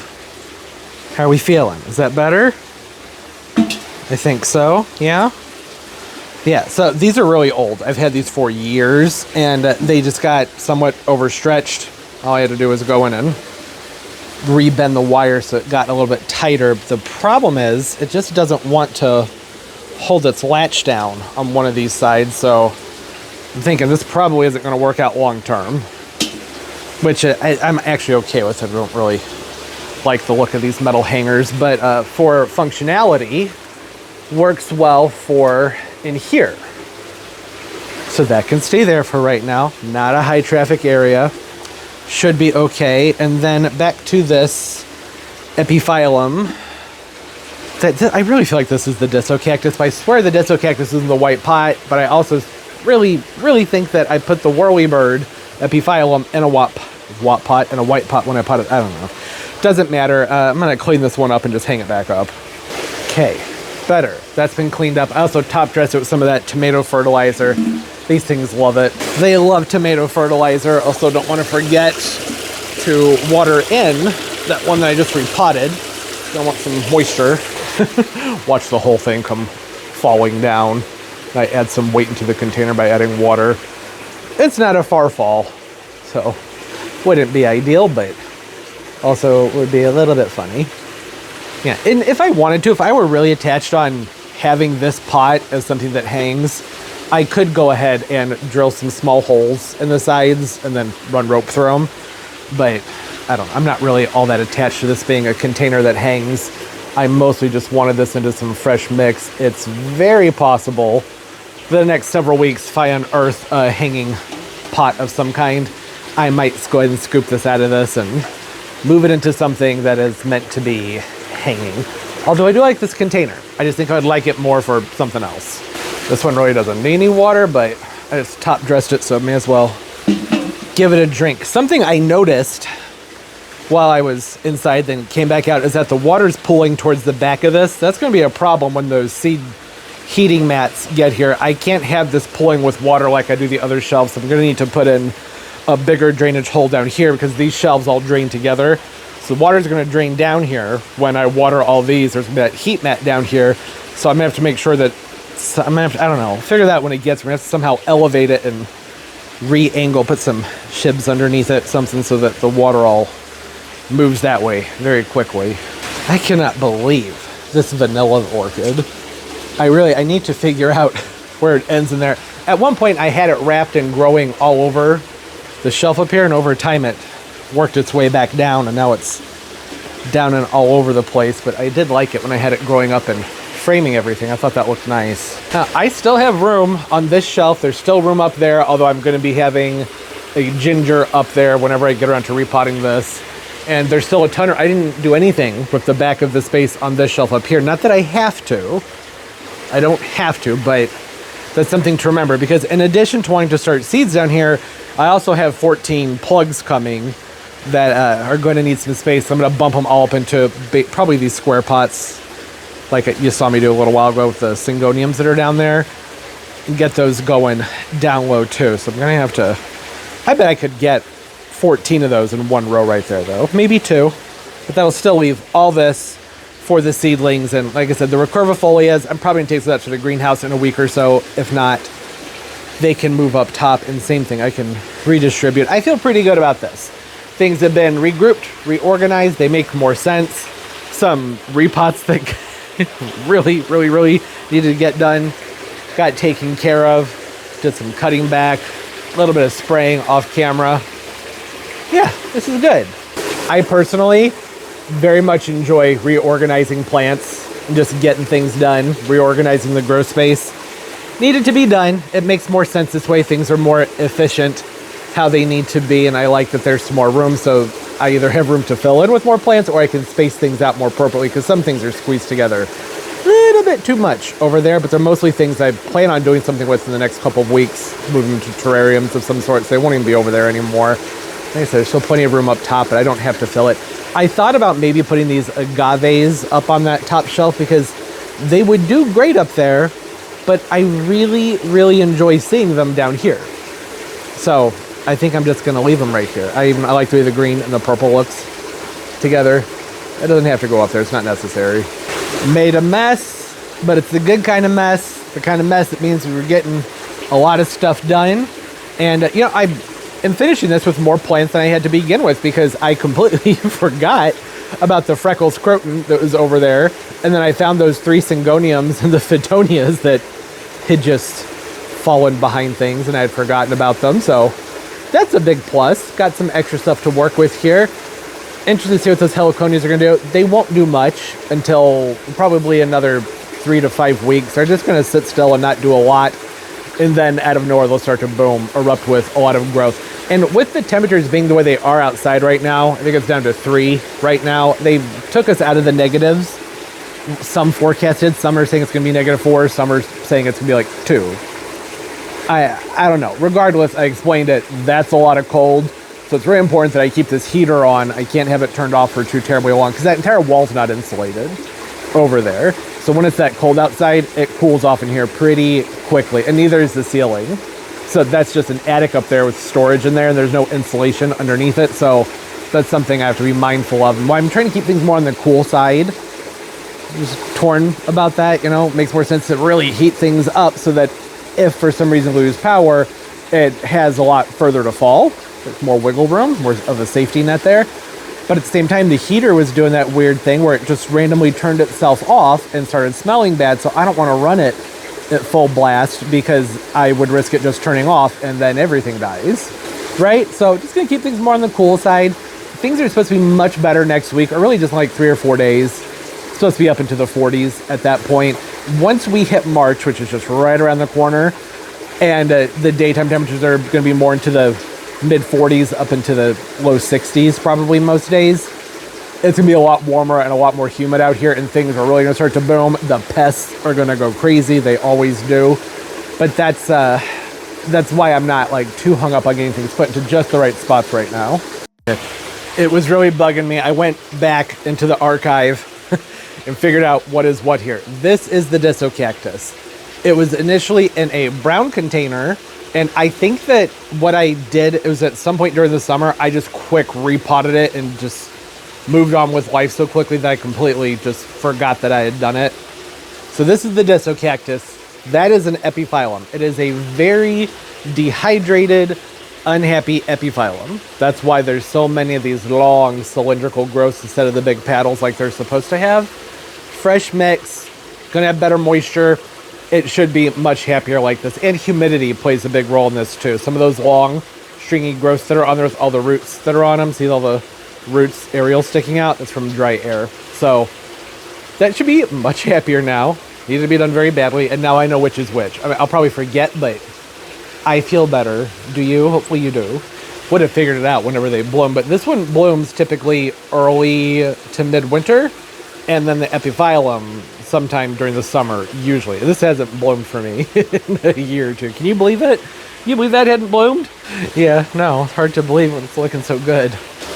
[SPEAKER 2] How are we feeling? Is that better? I think so, yeah. Yeah, so these are really old. I've had these for years, and they just got somewhat overstretched. All I had to do was go in and rebend the wire so it got a little bit tighter. The problem is it just doesn't want to hold its latch down on one of these sides, so I'm thinking this probably isn't going to work out long term, which I'm actually okay with. I don't really like the look of these metal hangers, but for functionality, works well for in here. So that can stay there for right now. Not a high traffic area. Should be okay. And then back to this epiphyllum. I really feel like this is the disocactus, but I swear the disocactus is in the white pot, but I also really think that I put the whirlybird epiphyllum in a white pot, in a white pot when I pot it. I don't know. Doesn't matter. I'm gonna clean this one up and just hang it back up. Okay, better. That's been cleaned up. I also top dressed it with some of that tomato fertilizer. These things love it. They love tomato fertilizer. Also, don't want to forget to water in that one that I just repotted. I want some moisture. Watch the whole thing come falling down. I add some weight into the container by adding water. It's not a far fall, so wouldn't be ideal, but also would be a little bit funny. Yeah, and if I wanted to, if I were really attached on having this pot as something that hangs, I could go ahead and drill some small holes in the sides and then run rope through them. But I don't know, I'm not really all that attached to this being a container that hangs. I mostly just wanted this into some fresh mix. It's very possible for the next several weeks, if I unearth a hanging pot of some kind, I might go ahead and scoop this out of this and move it into something that is meant to be hanging. Although I do like this container. I just think I would like it more for something else. This one really doesn't need any water, but I just top dressed it, so I may as well give it a drink. Something I noticed while I was inside, then came back out, is that the water's pooling towards the back of this. That's going to be a problem when those seed heating mats get here. I can't have this pulling with water like I do the other shelves. I'm going to need to put in a bigger drainage hole down here because these shelves all drain together. So the water's going to drain down here when I water all these. There's going to be that heat mat down here. So I'm going to have to make sure that, I'm going to have to, I don't know, figure that when it gets, we're going to have to somehow elevate it and re-angle, put some shibs underneath it, something so that the water all moves that way very quickly. I cannot believe this vanilla orchid. I need to figure out where it ends in there. At one point I had it wrapped and growing all over the shelf up here, and over time it worked its way back down, and now it's down and all over the place. But I did like it when I had it growing up and framing everything. I thought that looked nice. Now, I still have room on this shelf. There's still room up there, although I'm going to be having a ginger up there whenever I get around to repotting this. And there's still a ton of, I didn't do anything with the back of the space on this shelf up here. Not that I have to. I don't have to, but that's something to remember, because in addition to wanting to start seeds down here, I also have 14 plugs coming that are going to need some space. I'm going to bump them all up into probably these square pots, like you saw me do a little while ago with the syngoniums that are down there, and get those going down low too. So I'm going to have to, I bet I could get 14 of those in one row right there though, maybe two, but that'll still leave all this for the seedlings. And like I said, the recurvifolias, I'm probably gonna take that to the greenhouse in a week or so. If not, they can move up top, and same thing, I can redistribute. I feel pretty good about this. Things have been regrouped, reorganized, they make more sense. Some repots that really needed to get done got taken care of. Did some cutting back, a little bit of spraying off camera. Yeah, this is good. I personally very much enjoy reorganizing plants and just getting things done. Reorganizing the grow space needed to be done. It makes more sense this way. Things are more efficient how they need to be, and I like that there's some more room, so I either have room to fill in with more plants or I can space things out more appropriately, because some things are squeezed together a little bit too much over there, but they're mostly things I plan on doing something with in the next couple of weeks, moving to terrariums of some sort, so they won't even be over there anymore. Like I said, there's still plenty of room up top, but I don't have to fill it. I thought about maybe putting these agaves up on that top shelf because they would do great up there, but I really enjoy seeing them down here. So I think I'm just going to leave them right here. I like the way the green and the purple looks together. It doesn't have to go up there. It's not necessary. Made a mess, but it's the good kind of mess. The kind of mess that means we were getting a lot of stuff done. And, you know, I am finishing this with more plants than I had to begin with because I completely forgot about the freckles croton that was over there. And then I found those 3 syngoniums and the Fetonias that had just fallen behind things, and I had forgotten about them. So that's a big plus. Got some extra stuff to work with here. Interested to see what those heliconias are going to do. They won't do much until probably another 3 to 5 weeks. They're just going to sit still and not do a lot. And then out of nowhere, they'll start to boom, erupt with a lot of growth. And with the temperatures being the way they are outside right now, I think it's down to 3 right now. They took us out of the negatives. Some forecasted, some are saying it's going to be -4, some are saying it's going to be like 2. I don't know. Regardless, I explained it. That's a lot of cold. So it's very important that I keep this heater on. I can't have it turned off for too terribly long because that entire wall's not insulated over there. So when it's that cold outside, it cools off in here pretty quickly. And neither is the ceiling. So that's just an attic up there with storage in there, and there's no insulation underneath it. So that's something I have to be mindful of. And why I'm trying to keep things more on the cool side. Just torn about that, you know. It makes more sense to really heat things up so that if for some reason we lose power, it has a lot further to fall. There's more wiggle room, more of a safety net there. But at the same time, the heater was doing that weird thing where it just randomly turned itself off and started smelling bad. So I don't want to run it at full blast because I would risk it just turning off and then everything dies, right? So just gonna keep things more on the cool side. things are supposed to be much better next week, or really just like 3 or 4 days. It's supposed to be up into the 40s at that point. Once we hit March, which is just right around the corner, and the daytime temperatures are going to be more into the mid 40s up into the low 60s probably most days. It's going to be a lot warmer and a lot more humid out here, and things are really going to start to boom. The pests are going to go crazy. They always do. But that's why I'm not like too hung up on getting things put into just the right spots right now. It was really bugging me. I went back into the archive and figured out what is what here. This is the Disso cactus. It was initially in a brown container, and I think that what I did, it was at some point during the summer, I just quick repotted it and just moved on with life so quickly that I completely just forgot that I had done it. So this is the Disso cactus. That is an epiphyllum. It is a very dehydrated, unhappy epiphyllum. That's why there's so many of these long cylindrical growths instead of the big paddles like they're supposed to have. Fresh mix, gonna have better moisture. It should be much happier like this. And humidity plays a big role in this too. Some of those long, stringy growths that are on there with all the roots that are on them. See all the roots, aerial sticking out? That's from dry air. So that should be much happier now. Needed to be done very badly, and now I know which is which. I mean, I'll probably forget, but I feel better. Do you? Hopefully you do. Would have figured it out whenever they bloom, but this one blooms typically early to midwinter, and then the epiphyllum sometime during the summer, usually. This hasn't bloomed for me in a year or two. Can you believe it? Can you believe that hadn't bloomed? Yeah, no, it's hard to believe when it's looking so good.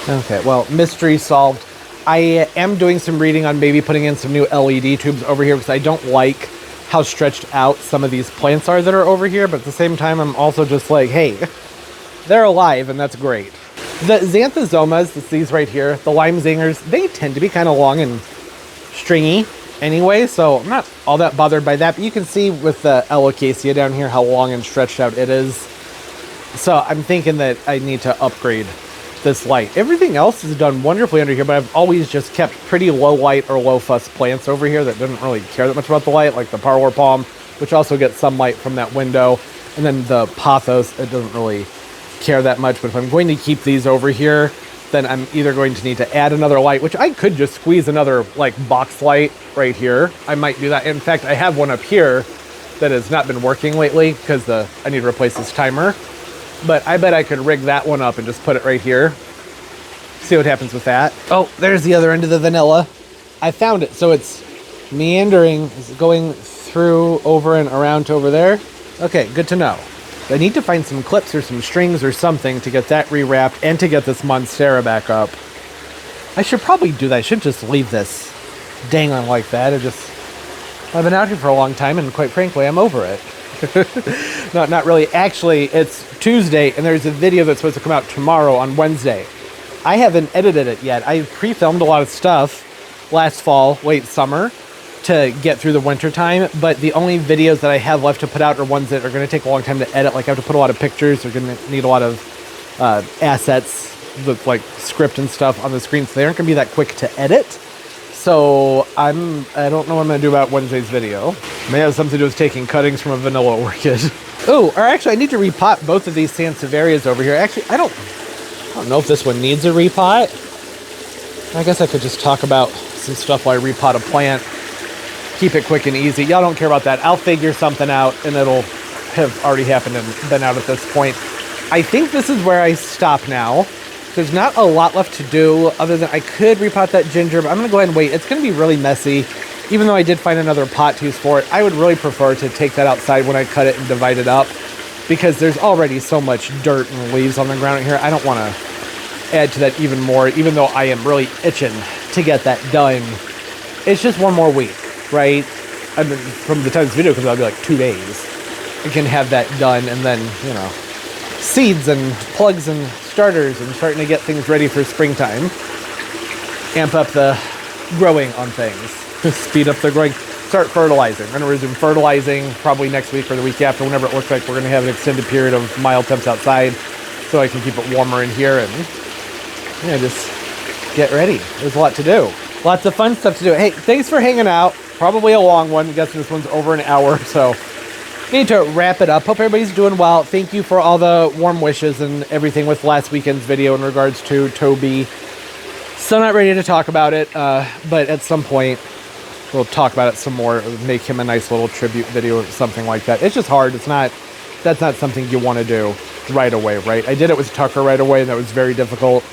[SPEAKER 2] Okay, well, mystery solved. I am doing some reading on maybe putting in some new LED tubes over here because I don't like how stretched out some of these plants are that are over here, but at the same time, I'm also just like, hey, they're alive, and that's great. The xanthosomas, these right here, the lime zingers, they tend to be kind of long and stringy anyway, so I'm not all that bothered by that, but you can see with the alocasia down here how long and stretched out it is. So I'm thinking that I need to upgrade this light. Everything else is done wonderfully under here, but I've always just kept pretty low light or low fuss plants over here that didn't really care that much about the light, like the parlor palm, which also gets some light from that window, and then the pothos, it doesn't really care that much. But if I'm going to keep these over here, then I'm either going to need to add another light, which I could just squeeze another like box light right here. I might do that. In fact, I have one up here that has not been working lately because I need to replace this timer. But I bet I could rig that one up and just put it right here. See what happens with that. Oh, there's the other end of the vanilla. I found it. So it's meandering, it's going through, over and around to over there. Okay, good to know. I need to find some clips or some strings or something to get that rewrapped and to get this Monstera back up. I should probably do that. I shouldn't just leave this dangling like that. I've been out here for a long time, and quite frankly, I'm over it. No, not really. Actually, it's Tuesday, and there's a video that's supposed to come out tomorrow on Wednesday. I haven't edited it yet. I pre-filmed a lot of stuff last fall, late summer, to get through the winter time, but the only videos that I have left to put out are ones that are going to take a long time to edit. Like I have to put a lot of pictures. They're going to need a lot of assets with like script and stuff on the screen, so they aren't going to be that quick to edit. So I don't know what I'm going to do about Wednesday's video. May have something to do with taking cuttings from a vanilla orchid. Oh, or actually I need to repot both of these Sansevieras over here. Actually, I don't know if this one needs a repot. I guess I could just talk about some stuff while I repot a plant. Keep it quick and easy. Y'all don't care about that. I'll figure something out, and it'll have already happened and been out at this point. I think this is where I stop now. There's not a lot left to do other than I could repot that ginger, but I'm going to go ahead and wait. It's going to be really messy. Even though I did find another pot to use for it, I would really prefer to take that outside when I cut it and divide it up, because there's already so much dirt and leaves on the ground here. I don't want to add to that even more, even though I am really itching to get that done. It's just one more week, right? I mean, from the time this video comes out, it'll be like 2 days. I can have that done, and then, seeds and plugs and starters and starting to get things ready for springtime. Amp up the growing on things. Speed up the growing. Start fertilizing. We're going to resume fertilizing probably next week or the week after, whenever it looks like we're going to have an extended period of mild temps outside, so I can keep it warmer in here and just get ready. There's a lot to do. Lots of fun stuff to do. Hey, thanks for hanging out. Probably a long one. I'm guessing this one's over an hour, so need to wrap it up. Hope everybody's doing well. Thank you for all the warm wishes and everything with last weekend's video in regards to Toby Still not ready to talk about it, but at some point we'll talk about it some more. Make him a nice little tribute video or something like that. It's just hard. That's not something you want to do right away, right? I did it with Tucker right away, and that was very difficult.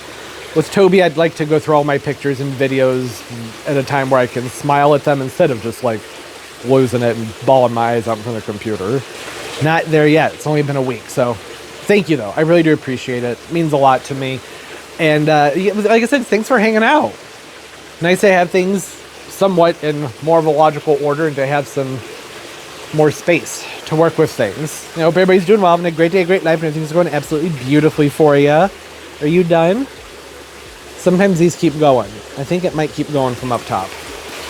[SPEAKER 2] With Toby, I'd like to go through all my pictures and videos at a time where I can smile at them instead of just like losing it and bawling my eyes out from the computer. Not there yet. It's only been a week, so thank you, though. I really do appreciate it. It means a lot to me. And like I said, thanks for hanging out. Nice to have things somewhat in more of a logical order and to have some more space to work with things. I hope everybody's doing well, having a great day, great life, and everything's going absolutely beautifully for you. Are you done? Sometimes these keep going. I think it might keep going from up top.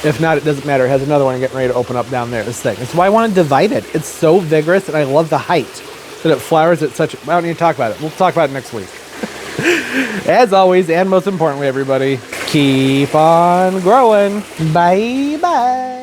[SPEAKER 2] If not, it doesn't matter. It has another one getting ready to open up down there. This thing. That's why I want to divide it. It's so vigorous, and I love the height that it flowers at such. I don't need to talk about it. We'll talk about it next week. As always, and most importantly, everybody, keep on growing. Bye bye.